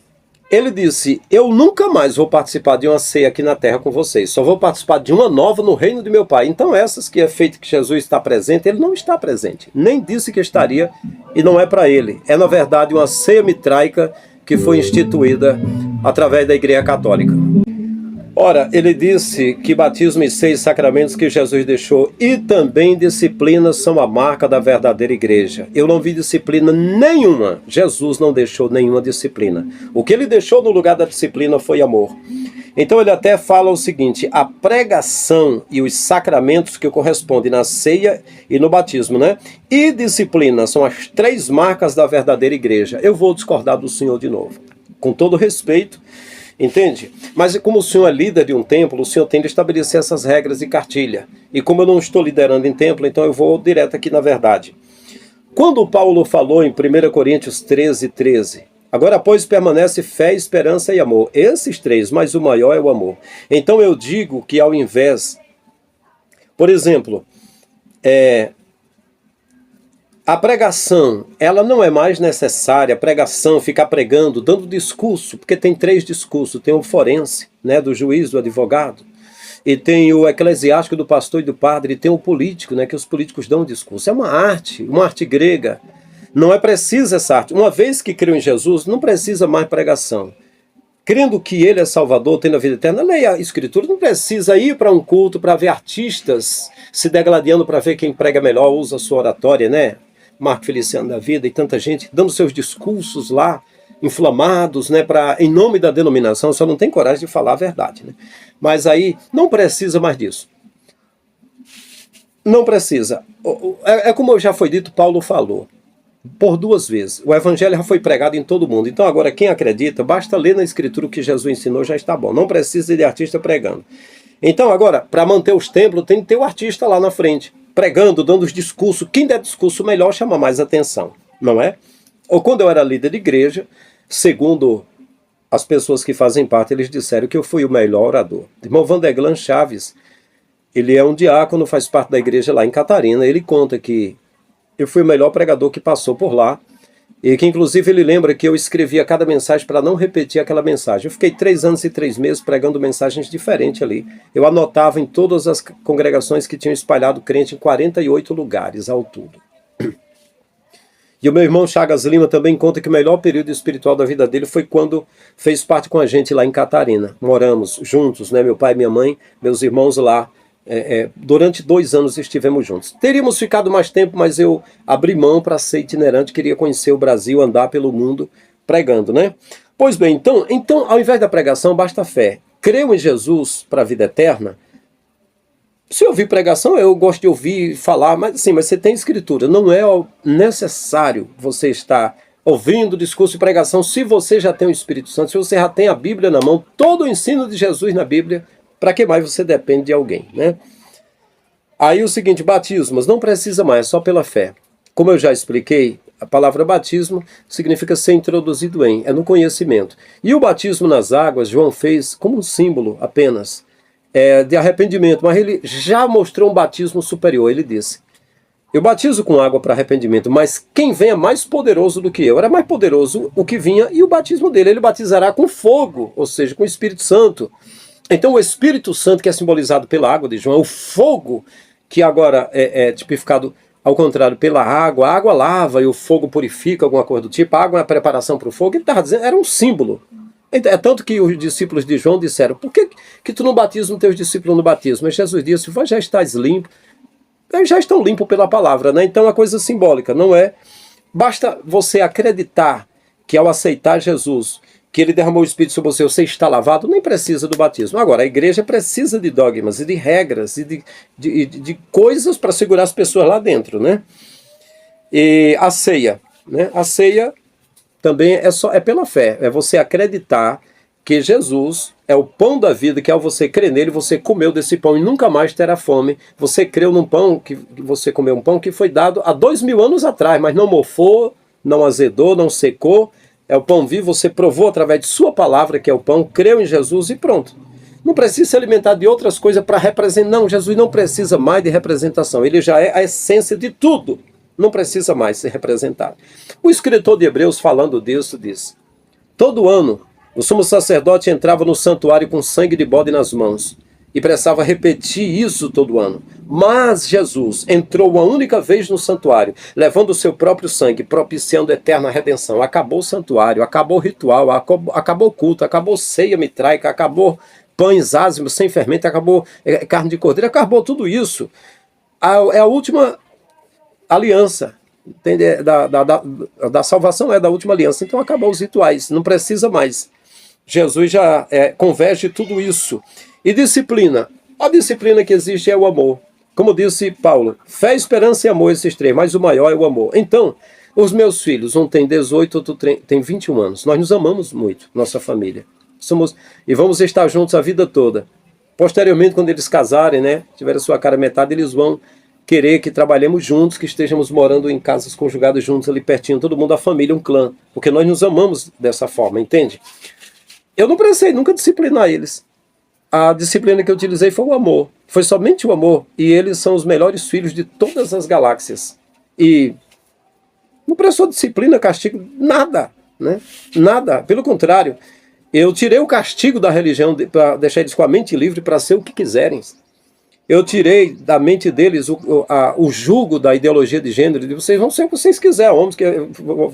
Ele disse, eu nunca mais vou participar de uma ceia aqui na terra com vocês, só vou participar de uma nova no reino de meu Pai. Então essas que é feito que Jesus está presente, ele não está presente, nem disse que estaria e não é para ele. É na verdade uma ceia mitraica que foi instituída através da Igreja Católica. Ora, ele disse que batismo e ceia e sacramentos que Jesus deixou e também disciplinas são a marca da verdadeira igreja. Eu não vi disciplina nenhuma. Jesus não deixou nenhuma disciplina. O que ele deixou no lugar da disciplina foi amor. Então ele até fala o seguinte, a pregação e os sacramentos que correspondem na ceia e no batismo, né? E disciplina são as 3 marcas da verdadeira igreja. Eu vou discordar do senhor de novo. Com todo respeito, entende? Mas como o senhor é líder de um templo, o senhor tem de estabelecer essas regras de cartilha. E como eu não estou liderando em templo, então eu vou direto aqui na verdade. Quando Paulo falou em 1 Coríntios 13:13, agora pois permanece fé, esperança e amor. Esses 3, mas o maior é o amor. Então eu digo que ao invés, por exemplo, a pregação, ela não é mais necessária, a pregação, ficar pregando, dando discurso, porque tem 3 discursos, tem o forense, né, do juiz, do advogado, e tem o eclesiástico do pastor e do padre, e tem o político, né, que os políticos dão discurso. É uma arte grega, não é precisa essa arte. Uma vez que creu em Jesus, não precisa mais pregação. Crendo que ele é Salvador, tendo a vida eterna, leia a Escritura, não precisa ir para um culto para ver artistas se degladiando para ver quem prega melhor, usa a sua oratória, né? Marco Feliciano da vida e tanta gente dando seus discursos lá, inflamados, né, em nome da denominação, só não tem coragem de falar a verdade, né? Mas aí não precisa mais disso. Não precisa. É como já foi dito, Paulo falou, por 2 vezes. O evangelho já foi pregado em todo mundo. Então agora quem acredita, basta ler na Escritura o que Jesus ensinou, já está bom. Não precisa de artista pregando. Então agora, para manter os templos, tem que ter o artista lá na frente, pregando, dando os discursos. Quem der discurso melhor chama mais atenção, não é? Ou quando eu era líder de igreja, segundo as pessoas que fazem parte, eles disseram que eu fui o melhor orador. O irmão Vandeglan Chaves, ele é um diácono, faz parte da igreja lá em Catarina, ele conta que eu fui o melhor pregador que passou por lá, e que inclusive ele lembra que eu escrevia cada mensagem para não repetir aquela mensagem. Eu fiquei 3 anos e 3 meses pregando mensagens diferentes ali. Eu anotava em todas as congregações que tinham espalhado crente em 48 lugares ao todo. E o meu irmão Chagas Lima também conta que o melhor período espiritual da vida dele foi quando fez parte com a gente lá em Catarina. Moramos juntos, né? Meu pai, minha mãe, meus irmãos lá. Durante 2 anos estivemos juntos. Teríamos ficado mais tempo, mas eu abri mão para ser itinerante, queria conhecer o Brasil, andar pelo mundo pregando, né? Pois bem, então ao invés da pregação, basta fé. Creu em Jesus para a vida eterna. Se ouvir pregação, eu gosto de ouvir falar, mas você tem Escritura. Não é necessário você estar ouvindo discurso e pregação se você já tem o Espírito Santo, se você já tem a Bíblia na mão, todo o ensino de Jesus na Bíblia. Para que mais você depende de alguém, né? Aí o seguinte, batismos, não precisa mais, é só pela fé. Como eu já expliquei, a palavra batismo significa ser introduzido em, é no conhecimento. E o batismo nas águas, João fez como um símbolo apenas de arrependimento, mas ele já mostrou um batismo superior. Ele disse, eu batizo com água para arrependimento, mas quem vem é mais poderoso do que eu. Era mais poderoso o que vinha e o batismo dele, ele batizará com fogo, ou seja, com o Espírito Santo. Então o Espírito Santo, que é simbolizado pela água de João, é o fogo que agora é tipificado ao contrário pela água. A água lava e o fogo purifica, alguma coisa do tipo. A água é a preparação para o fogo. Ele estava dizendo, era um símbolo. É tanto que os discípulos de João disseram, por que tu não batizas os teus discípulos no batismo? Mas Jesus disse, vós já estáis limpos. Eles já estão limpos pela palavra, né? Então é uma coisa simbólica, não é? Basta você acreditar que ao aceitar Jesus, que ele derramou o Espírito sobre você está lavado, nem precisa do batismo. Agora, a igreja precisa de dogmas e de regras e de coisas para segurar as pessoas lá dentro, né? E a ceia, né? A ceia também é pela fé, é você acreditar que Jesus é o pão da vida, que ao você crer nele, você comeu desse pão e nunca mais terá fome. Você creu num pão, que você comeu um pão que foi dado há 2000 anos atrás, mas não mofou, não azedou, não secou. É o pão vivo, você provou através de sua palavra, que é o pão, creu em Jesus e pronto. Não precisa se alimentar de outras coisas para representar. Não, Jesus não precisa mais de representação. Ele já é a essência de tudo. não precisa mais ser representado. O escritor de Hebreus, falando disso, diz: todo ano, o sumo sacerdote entrava no santuário com sangue de bode nas mãos e precisava repetir isso todo ano. Mas Jesus entrou uma única vez no santuário, levando o seu próprio sangue, propiciando eterna redenção. Acabou o santuário, acabou o ritual, acabou o culto, acabou ceia mitraica, acabou pães ázimos sem fermento, acabou carne de cordeiro, acabou tudo isso. É a última aliança. Entende? Da salvação é da última aliança. Então acabou os rituais, não precisa mais. Jesus já converge tudo isso. E disciplina. A disciplina que existe é o amor. Como disse Paulo, fé, esperança e amor, esses três, mas o maior é o amor. Então, os meus filhos, um tem 18, outro tem 21 anos. Nós nos amamos muito, nossa família. E vamos estar juntos a vida toda. Posteriormente, quando eles casarem, né, tiverem a sua cara metade, eles vão querer que trabalhemos juntos, que estejamos morando em casas conjugadas juntos ali pertinho, todo mundo, a família, um clã. Porque nós nos amamos dessa forma, entende? Eu não precisei nunca disciplinar eles. A disciplina que eu utilizei foi o amor. Foi somente o amor. E eles são os melhores filhos de todas as galáxias. E não precisou disciplina, castigo, nada. Né? Nada. Pelo contrário, eu tirei o castigo da religião para deixar eles com a mente livre para ser o que quiserem. Eu tirei da mente deles o jugo da ideologia de gênero. De vocês vão ser o que vocês quiserem. Homens,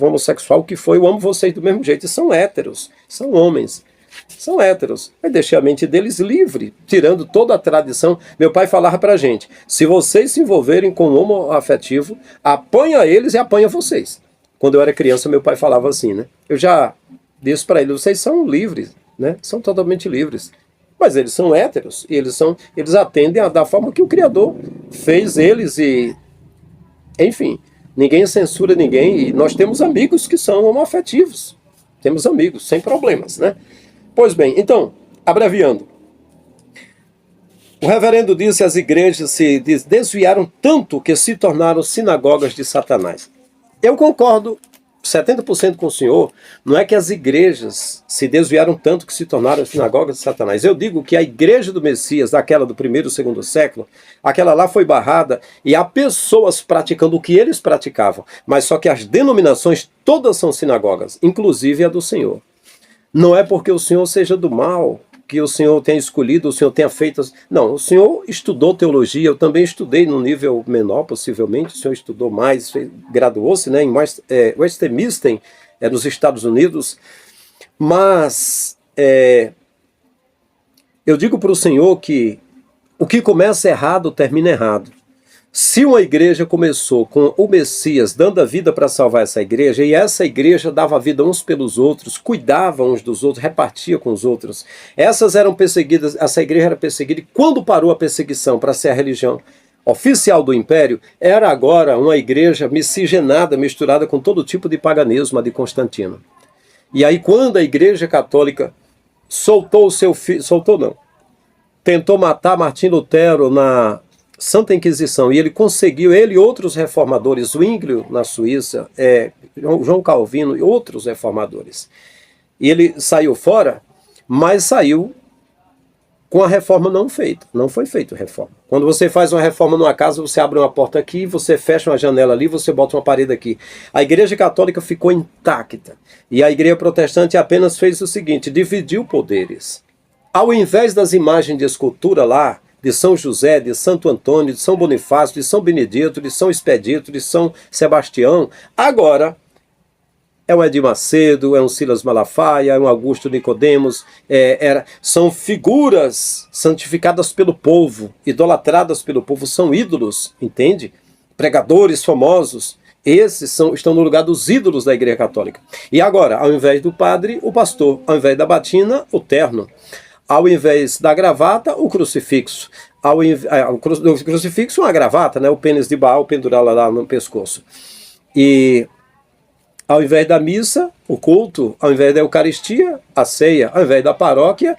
homossexual, o que foi, eu amo vocês do mesmo jeito. E são héteros, são homens. São héteros. Aí deixei a mente deles livre, tirando toda a tradição. Meu pai falava pra gente: se vocês se envolverem com o homoafetivo, apanha eles e apanha vocês. Quando eu era criança, meu pai falava assim, né? Eu já disse pra eles: vocês são livres, né? São totalmente livres. Mas eles são héteros e eles atendem da forma que o Criador fez eles e, enfim, ninguém censura ninguém. E nós temos amigos que são homoafetivos. Temos amigos, sem problemas, né? Pois bem, então, abreviando. O reverendo disse que as igrejas se desviaram tanto que se tornaram sinagogas de Satanás. Eu concordo 70% com o senhor. Não é que as igrejas se desviaram tanto que se tornaram sinagogas de Satanás. Eu digo que a igreja do Messias, aquela do 1º e 2º século, aquela lá foi barrada e há pessoas praticando o que eles praticavam. Mas só que as denominações todas são sinagogas, inclusive a do Senhor. Não é porque o Senhor seja do mal, que o Senhor tenha escolhido, o Senhor tenha feito... Não, o Senhor estudou teologia, eu também estudei num nível menor, possivelmente, o Senhor estudou mais, graduou-se, né, em Westminster, nos Estados Unidos, mas eu digo para o Senhor que o que começa errado, termina errado. Se uma igreja começou com o Messias dando a vida para salvar essa igreja, e essa igreja dava a vida uns pelos outros, cuidava uns dos outros, repartia com os outros, essas eram perseguidas, essa igreja era perseguida, e quando parou a perseguição para ser a religião oficial do império, era agora uma igreja miscigenada, misturada com todo tipo de paganismo, a de Constantino. E aí quando a igreja católica soltou o seu filho, soltou não, tentou matar Martim Lutero na Santa Inquisição, e ele conseguiu, ele e outros reformadores, Zwinglio na Suíça, João Calvino e outros reformadores. E ele saiu fora, mas saiu com a reforma não feita. Não foi feita a reforma. Quando você faz uma reforma numa casa, você abre uma porta aqui, você fecha uma janela ali, você bota uma parede aqui. A Igreja Católica ficou intacta. E a Igreja Protestante apenas fez o seguinte: dividiu poderes. Ao invés das imagens de escultura lá, de São José, de Santo Antônio, de São Bonifácio, de São Benedito, de São Expedito, de São Sebastião, agora é um Edir Macedo, é um Silas Malafaia, é um Augusto Nicodemos, são figuras santificadas pelo povo, idolatradas pelo povo, são ídolos, entende? Pregadores famosos, esses estão no lugar dos ídolos da Igreja Católica. E agora, ao invés do padre, o pastor, ao invés da batina, o terno. Ao invés da gravata, o crucifixo. O crucifixo é uma gravata, né? O pênis de Baal pendurado lá no pescoço. E ao invés da missa, o culto. Ao invés da Eucaristia, a ceia. Ao invés da paróquia,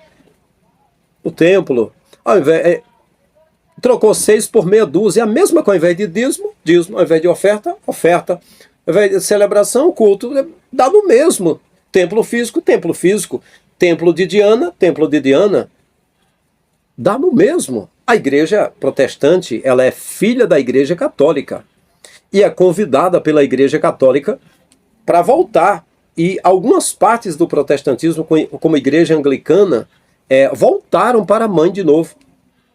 o templo. Trocou 6 por meia dúzia. A mesma coisa, ao invés de dízimo. Ao invés de oferta, oferta. Ao invés de celebração, culto. Dá no mesmo. Templo físico, templo físico. Templo de Diana, dá no mesmo. A igreja protestante, ela é filha da igreja católica. e é convidada pela Igreja Católica para voltar. E algumas partes do protestantismo, como a Igreja Anglicana, voltaram para a mãe de novo.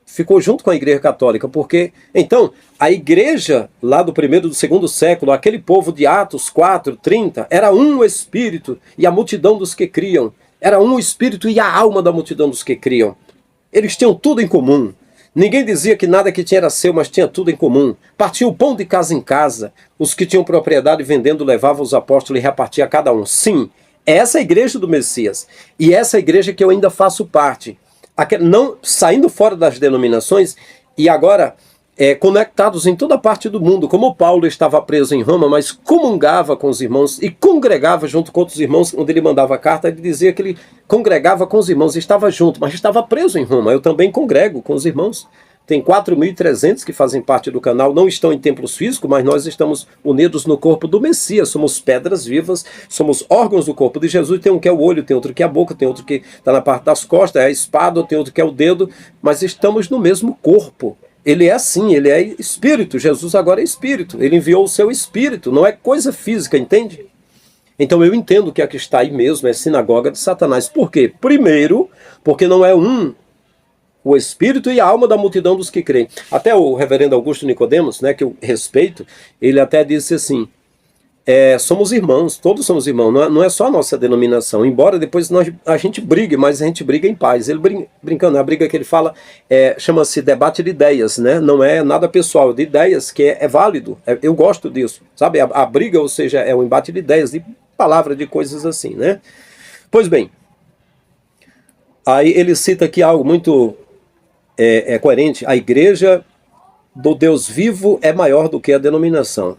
Ficou junto com a Igreja Católica, porque, então, a igreja lá do primeiro e do segundo século, aquele povo de Atos 4:30, era um espírito e a multidão dos que criam. Era um espírito e a alma da multidão dos que criam. Eles tinham tudo em comum. Ninguém dizia que nada que tinha era seu, mas tinha tudo em comum. Partia o pão de casa em casa. Os que tinham propriedade vendendo levavam os apóstolos e repartia a cada um. Sim, essa é a igreja do Messias. E essa é a igreja que eu ainda faço parte. Não saindo fora das denominações e agora conectados em toda parte do mundo, como Paulo estava preso em Roma, mas comungava com os irmãos e congregava junto com outros irmãos. Onde ele mandava carta, ele dizia que ele congregava com os irmãos, estava junto, mas estava preso em Roma. Eu também congrego com os irmãos. Tem 4.300 que fazem parte do canal, não estão em templos físicos, mas nós estamos unidos no corpo do Messias, somos pedras vivas, somos órgãos do corpo de Jesus. Tem um que é o olho, tem outro que é a boca, tem outro que está na parte das costas, é a espada, tem outro que é o dedo, mas estamos no mesmo corpo. Ele é assim, ele é espírito, Jesus agora é espírito, ele enviou o seu espírito, não é coisa física, entende? Então eu entendo que a que está aí mesmo é sinagoga de Satanás. Por quê? Primeiro, porque não é o espírito e a alma da multidão dos que creem. Até o reverendo Augusto Nicodemos, né, que eu respeito, ele até disse assim, somos irmãos, todos somos irmãos, não é só a nossa denominação, embora depois a gente brigue, mas a gente briga em paz. Ele brincando, a briga que ele fala chama-se debate de ideias, né? Não é nada pessoal, de ideias, que é válido, eu gosto disso, sabe? A briga, ou seja, é um embate de ideias, de palavra, de coisas assim, né? Pois bem, aí ele cita aqui algo muito coerente. A igreja do Deus vivo é maior do que a denominação.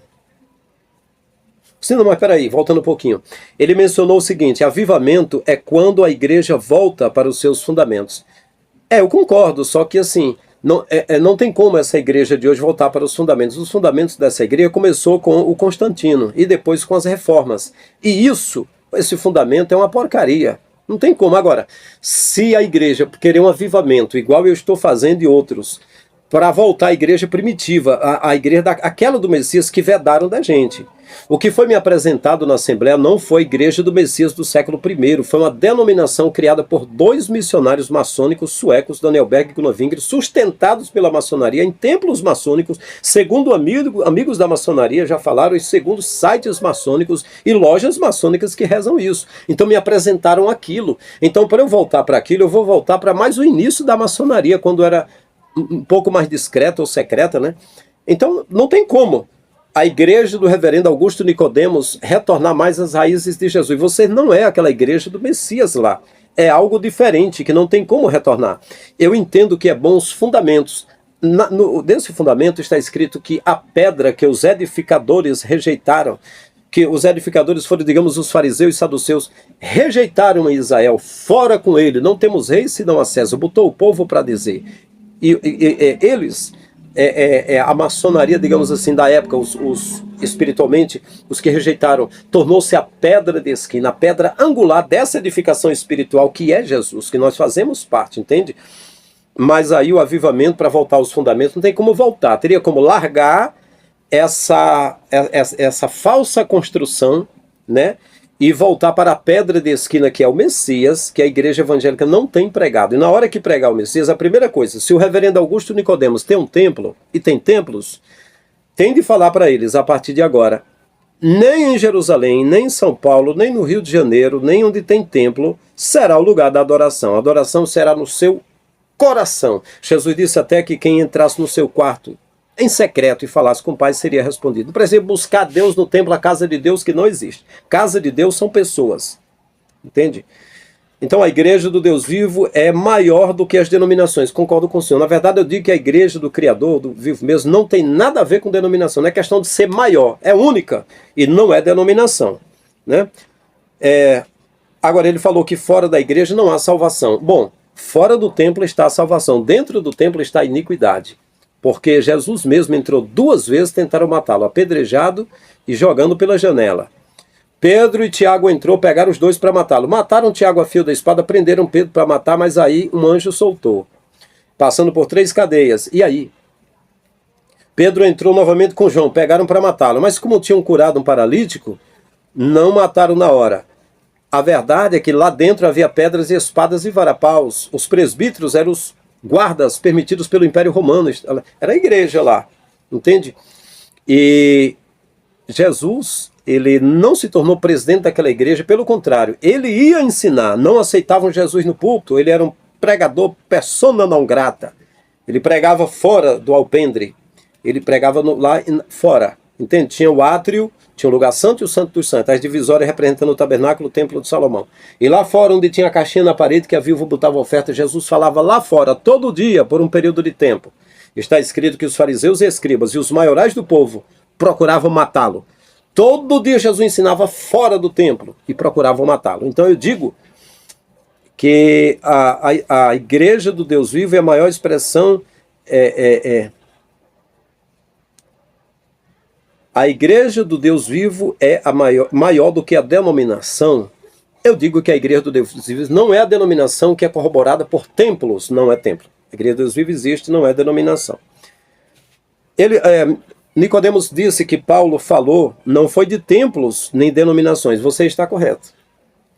Sim, não, mas peraí, voltando um pouquinho. Ele mencionou o seguinte: avivamento é quando a igreja volta para os seus fundamentos. Eu concordo, só que assim, não tem como essa igreja de hoje voltar para os fundamentos. Os fundamentos dessa igreja começou com o Constantino e depois com as reformas. E esse fundamento é uma porcaria. Não tem como. Agora, se a igreja querer um avivamento, igual eu estou fazendo e outros, para voltar à igreja primitiva, a igreja aquela do Messias que vedaram da gente. O que foi me apresentado na Assembleia não foi a igreja do Messias do século I, foi uma denominação criada por 2 missionários maçônicos suecos, Daniel Berg e Gunnar Wingre, sustentados pela maçonaria em templos maçônicos, segundo amigos da maçonaria já falaram, e segundo sites maçônicos e lojas maçônicas que rezam isso. Então me apresentaram aquilo. Então, para eu voltar para aquilo, eu vou voltar para mais o início da maçonaria, quando era um pouco mais discreta ou secreta, né? Então, não tem como a igreja do reverendo Augusto Nicodemos retornar mais às raízes de Jesus. Você não é aquela igreja do Messias lá. É algo diferente, que não tem como retornar. Eu entendo que é bom os fundamentos. Nesse fundamento está escrito que a pedra que os edificadores rejeitaram, que os edificadores foram, digamos, os fariseus e saduceus, rejeitaram em Israel, fora com ele, não temos rei senão a César, botou o povo para dizer. Eles, a maçonaria, digamos assim, da época, espiritualmente, os que rejeitaram, tornou-se a pedra de esquina, a pedra angular dessa edificação espiritual que é Jesus, que nós fazemos parte, entende? Mas aí o avivamento, para voltar aos fundamentos, não tem como voltar, teria como largar essa falsa construção, né? E voltar para a pedra de esquina, que é o Messias, que a igreja evangélica não tem pregado. E na hora que pregar o Messias, a primeira coisa, se o reverendo Augusto Nicodemos tem um templo, e tem templos, tem de falar para eles, a partir de agora, nem em Jerusalém, nem em São Paulo, nem no Rio de Janeiro, nem onde tem templo, será o lugar da adoração. A adoração será no seu coração. Jesus disse até que quem entrasse no seu quarto em secreto e falasse com o Pai seria respondido. Não precisa buscar Deus no templo, a casa de Deus, que não existe. Casa de Deus são pessoas. Entende? Então a igreja do Deus vivo é maior do que as denominações. Concordo com o senhor. Na verdade eu digo que a igreja do Criador, do vivo mesmo, não tem nada a ver com denominação. Não é questão de ser maior. É única e não é denominação. Né? Agora ele falou que fora da igreja não há salvação. Bom, fora do templo está a salvação. Dentro do templo está a iniquidade. Porque Jesus mesmo entrou 2 vezes, tentaram matá-lo, apedrejado e jogando pela janela. Pedro e Tiago entrou, pegaram os 2 para matá-lo. Mataram Tiago a fio da espada, prenderam Pedro para matar, mas aí um anjo soltou. Passando por 3 cadeias. E aí? Pedro entrou novamente com João, pegaram para matá-lo, mas como tinham curado um paralítico, não mataram na hora. A verdade é que lá dentro havia pedras e espadas e varapaus. Os presbíteros eram os guardas permitidos pelo Império Romano. Era a igreja lá, entende? E Jesus, ele não se tornou presidente daquela igreja, pelo contrário, ele ia ensinar. Não aceitavam Jesus no púlpito, ele era um pregador persona non grata. Ele pregava fora do alpendre, ele pregava lá fora, entende? Tinha o átrio, tinha o lugar santo e o santo dos santos, as divisórias representando o tabernáculo, o templo de Salomão. E lá fora, onde tinha a caixinha na parede que a viúva botava oferta, Jesus falava lá fora, todo dia, por um período de tempo. Está escrito que os fariseus e escribas e os maiorais do povo procuravam matá-lo. Todo dia Jesus ensinava fora do templo e procuravam matá-lo. Então eu digo que a igreja do Deus vivo é a maior expressão... A igreja do Deus vivo é a maior do que a denominação. Eu digo que a igreja do Deus vivo não é a denominação que é corroborada por templos, não é templo. A igreja do Deus vivo existe, não é denominação. Nicodemos disse que Paulo falou, não foi de templos nem denominações. Você está correto.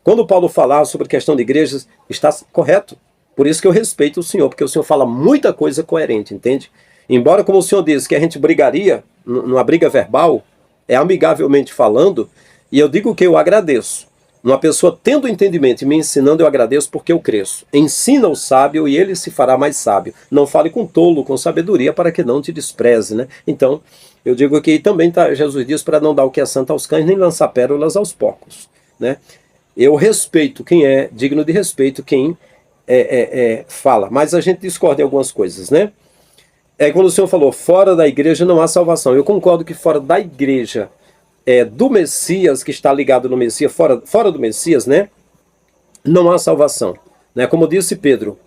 Quando Paulo falar sobre questão de igrejas, está correto. Por isso que eu respeito o senhor, porque o senhor fala muita coisa coerente, entende? Embora, como o senhor disse, que a gente brigaria, numa briga verbal, é amigavelmente falando, e eu digo que eu agradeço. Uma pessoa tendo entendimento e me ensinando, eu agradeço porque eu cresço. Ensina o sábio e ele se fará mais sábio. Não fale com tolo, com sabedoria, para que não te despreze, né? Então, eu digo que também Jesus diz para não dar o que é santo aos cães, nem lançar pérolas aos porcos, né? Eu respeito quem é digno de respeito, quem fala. Mas a gente discorda em algumas coisas, né? Quando o senhor falou, fora da igreja não há salvação. Eu concordo que fora da igreja do Messias, que está ligado no Messias, fora do Messias, né? Não há salvação. Né? Como disse Pedro,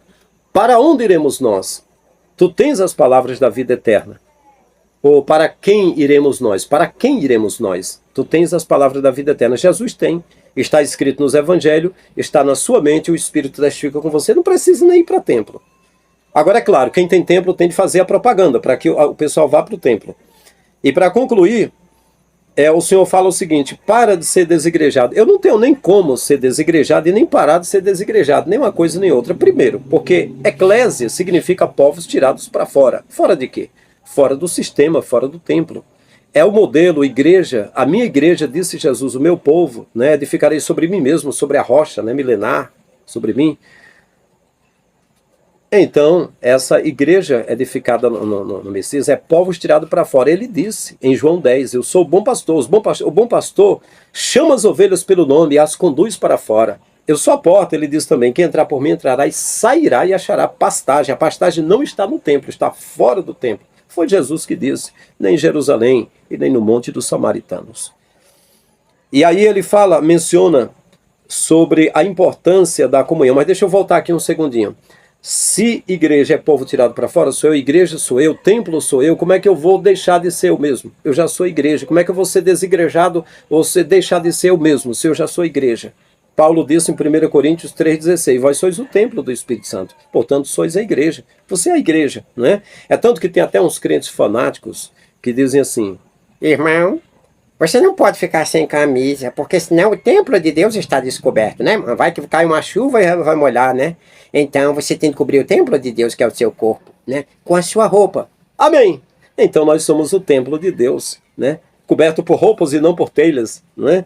para onde iremos nós? Tu tens as palavras da vida eterna. Ou para quem iremos nós? Para quem iremos nós? Tu tens as palavras da vida eterna. Jesus tem. Está escrito nos evangelhos, está na sua mente, o Espírito testifica com você. Não precisa nem ir para templo. Agora, é claro, quem tem templo tem de fazer a propaganda para que o pessoal vá para o templo. E para concluir, o Senhor fala o seguinte, para de ser desigrejado. Eu não tenho nem como ser desigrejado e nem parar de ser desigrejado, nem uma coisa nem outra. Primeiro, porque eclésia significa povos tirados para fora. Fora de quê? Fora do sistema, fora do templo. É o modelo, igreja, a minha igreja, disse Jesus, o meu povo, né, edificarei sobre mim mesmo, sobre a rocha, né, milenar, sobre mim. Então, essa igreja edificada no Messias é povos tirados para fora. Ele disse em João 10, eu sou o bom pastor. O bom pastor chama as ovelhas pelo nome e as conduz para fora. Eu sou a porta, ele diz também, quem entrar por mim entrará e sairá e achará pastagem. A pastagem não está no templo, está fora do templo. Foi Jesus que disse, nem em Jerusalém e nem no Monte dos Samaritanos. E aí ele menciona sobre a importância da comunhão. Mas deixa eu voltar aqui um segundinho. Se igreja é povo tirado para fora, sou eu, igreja sou eu, templo sou eu, como é que eu vou deixar de ser eu mesmo? Eu já sou igreja. Como é que eu vou ser desigrejado ou deixar de ser eu mesmo, se eu já sou igreja? Paulo disse em 1 Coríntios 3,16, vós sois o templo do Espírito Santo, portanto sois a igreja. Você é a igreja, não é? É tanto que tem até uns crentes fanáticos que dizem assim, irmão, você não pode ficar sem camisa, porque senão o templo de Deus está descoberto, né? Vai que cai uma chuva e vai molhar, né? Então você tem que cobrir o templo de Deus, que é o seu corpo, né? Com a sua roupa. Amém! Então nós somos o templo de Deus, né? Coberto por roupas e não por telhas, não é?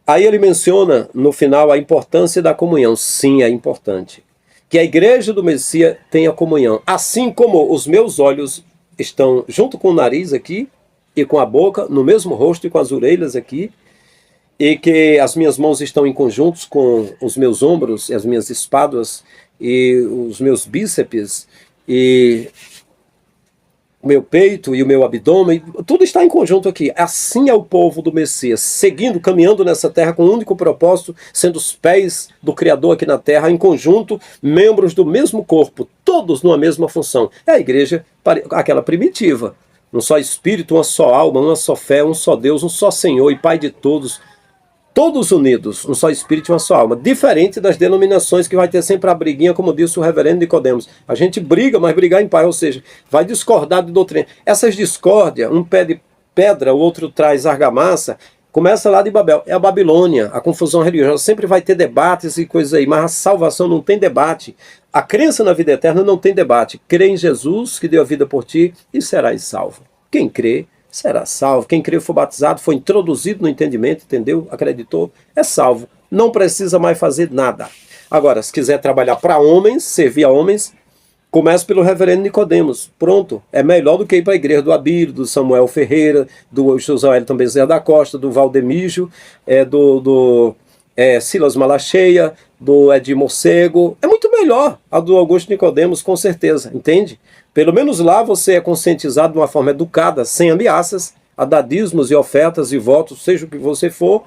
Aí ele menciona no final a importância da comunhão. Sim, é importante. Que a igreja do Messias tenha comunhão. Assim como os meus olhos estão junto com o nariz aqui, e com a boca, no mesmo rosto e com as orelhas aqui, e que as minhas mãos estão em conjuntos com os meus ombros, e as minhas espáduas, e os meus bíceps, e o meu peito e o meu abdômen, tudo está em conjunto aqui. Assim é o povo do Messias, seguindo, caminhando nessa terra com um único propósito, sendo os pés do Criador aqui na terra, em conjunto, membros do mesmo corpo, todos numa mesma função. É a igreja, aquela primitiva. Um só Espírito, uma só alma, uma só fé, um só Deus, um só Senhor e Pai de todos todos unidos, um só espírito e uma só alma. Diferente das denominações que vai ter sempre a briguinha, como disse o reverendo Nicodemos. A gente briga, mas brigar em paz, ou seja, vai discordar de doutrina. Essas discórdias, um pede pedra, o outro traz argamassa, começa lá de Babel. É a Babilônia, a confusão religiosa. Sempre vai ter debates e coisas aí, mas a salvação não tem debate. A crença na vida eterna não tem debate. Crê em Jesus, que deu a vida por ti, e serás salvo. Quem crê, será salvo. Quem crê for batizado, foi introduzido no entendimento, entendeu? Acreditou, é salvo. Não precisa mais fazer nada. Agora, se quiser trabalhar para homens, servir a homens, comece pelo reverendo Nicodemos. Pronto. É melhor do que ir para a igreja do Abílio, do Samuel Ferreira, do José Wellington Bezerra da Costa, do Valdemígio, do Silas Malacheia, do Edir Morcego. É muito melhor a do Augusto Nicodemos, com certeza. Entende? Pelo menos lá você é conscientizado de uma forma educada, sem ameaças, a dar dízimos e ofertas e votos, seja o que você for,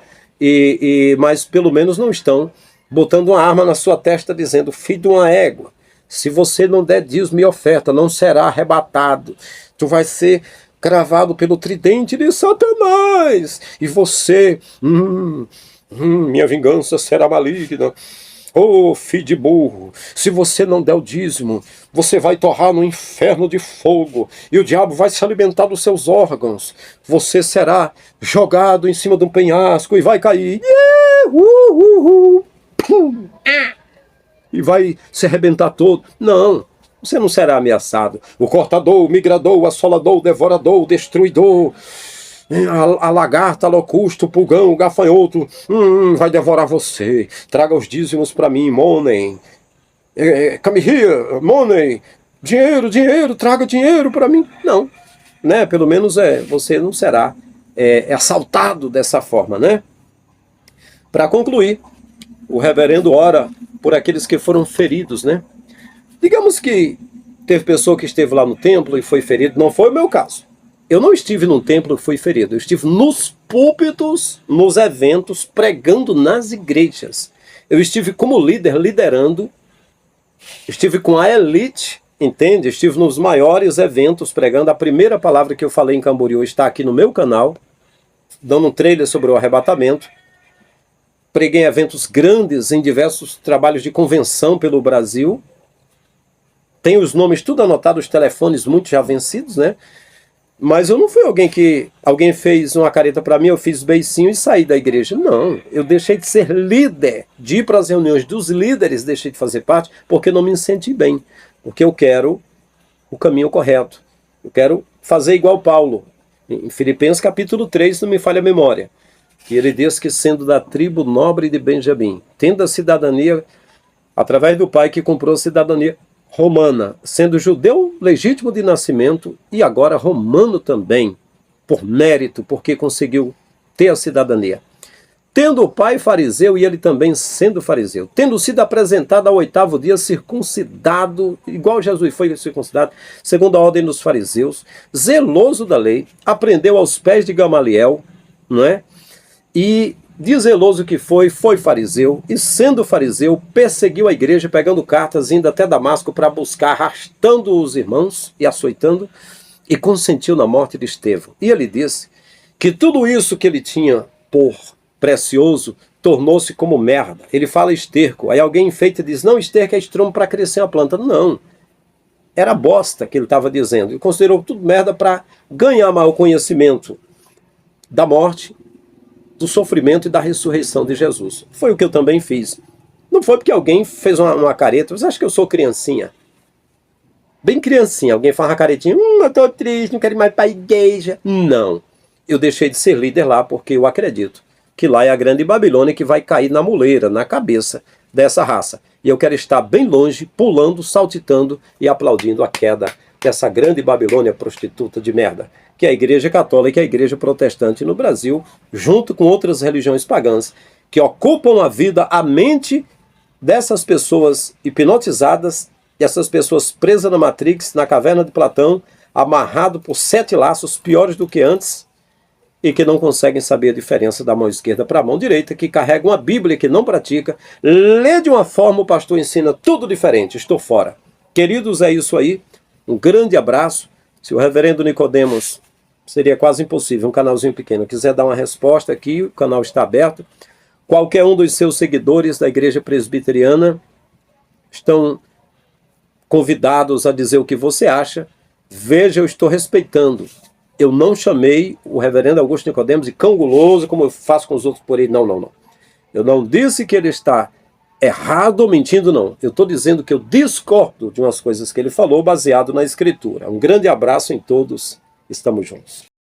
mas pelo menos não estão botando uma arma na sua testa dizendo, filho de uma égua, se você não der dízimo e oferta, não será arrebatado, tu vai ser cravado pelo tridente de Satanás, e você, minha vingança será maligna. Ô, filho de burro, se você não der o dízimo, você vai torrar no inferno de fogo, e o diabo vai se alimentar dos seus órgãos. Você será jogado em cima de um penhasco e vai cair. E vai se arrebentar todo. Não, você não será ameaçado. O cortador, o migrador, o assolador, o devorador, o destruidor, a lagarta, a locusta, o pulgão, o gafanhoto, vai devorar você. Traga os dízimos para mim, money. Come here, money. Dinheiro, traga dinheiro para mim. Não, né? Pelo menos você não será assaltado dessa forma, né? Para concluir, o reverendo ora por aqueles que foram feridos, né? Digamos que teve pessoa que esteve lá no templo e foi ferido. Não foi o meu caso. Eu não estive num templo e fui ferido. Eu estive nos púlpitos, nos eventos, pregando nas igrejas. Eu estive como líder, liderando. Estive com a elite, entende? Estive nos maiores eventos, pregando. A primeira palavra que eu falei em Camboriú está aqui no meu canal, dando um trailer sobre o arrebatamento. Preguei em eventos grandes, em diversos trabalhos de convenção pelo Brasil. Tenho os nomes tudo anotados, os telefones muito já vencidos, né? Mas eu não fui alguém que alguém fez uma careta para mim, eu fiz beicinho e saí da igreja. Não, eu deixei de ser líder, de ir para as reuniões dos líderes, deixei de fazer parte, porque não me senti bem. Porque eu quero o caminho correto. Eu quero fazer igual Paulo. Em Filipenses capítulo 3, não me falha a memória. Que ele diz que sendo da tribo nobre de Benjamim, tendo a cidadania, através do pai que comprou a cidadania romana, sendo judeu legítimo de nascimento e agora romano também, por mérito, porque conseguiu ter a cidadania. Tendo o pai fariseu e ele também sendo fariseu, tendo sido apresentado ao 8º dia circuncidado, igual Jesus foi circuncidado, segundo a ordem dos fariseus, zeloso da lei, aprendeu aos pés de Gamaliel, não é? E de zeloso que foi fariseu, e sendo fariseu, perseguiu a igreja, pegando cartas, indo até Damasco para buscar, arrastando os irmãos e açoitando, e consentiu na morte de Estevão. E ele disse que tudo isso que ele tinha por precioso tornou-se como merda. Ele fala esterco. Aí alguém enfeita e diz, não, esterco é estromo para crescer a planta. Não. Era bosta que ele estava dizendo. Ele considerou tudo merda para ganhar maior conhecimento da morte, do sofrimento e da ressurreição de Jesus. Foi o que eu também fiz. Não foi porque alguém fez uma careta. Você acha que eu sou criancinha? Bem criancinha. Alguém faz uma caretinha. Eu tô triste, não quero ir mais para a igreja. Não. Eu deixei de ser líder lá porque eu acredito que lá é a grande Babilônia que vai cair na muleira, na cabeça dessa raça. E eu quero estar bem longe, pulando, saltitando e aplaudindo a queda dessa grande Babilônia prostituta de merda, que é a Igreja Católica e a Igreja Protestante no Brasil, junto com outras religiões pagãs, que ocupam a vida, a mente dessas pessoas hipnotizadas, essas pessoas presas na Matrix, na caverna de Platão, amarrado por 7 laços piores do que antes, e que não conseguem saber a diferença da mão esquerda para a mão direita, que carregam uma Bíblia que não pratica, lê de uma forma, o pastor ensina tudo diferente, estou fora. Queridos, é isso aí, um grande abraço. Se o reverendo Nicodemos, seria quase impossível, um canalzinho pequeno, quiser dar uma resposta aqui, o canal está aberto. Qualquer um dos seus seguidores da Igreja Presbiteriana estão convidados a dizer o que você acha. Veja, eu estou respeitando. Eu não chamei o reverendo Augusto Nicodemos de cão guloso, como eu faço com os outros por aí. Não, não, não. Eu não disse que ele está errado ou mentindo, não. Eu estou dizendo que eu discordo de umas coisas que ele falou, baseado na Escritura. Um grande abraço em todos. Estamos juntos.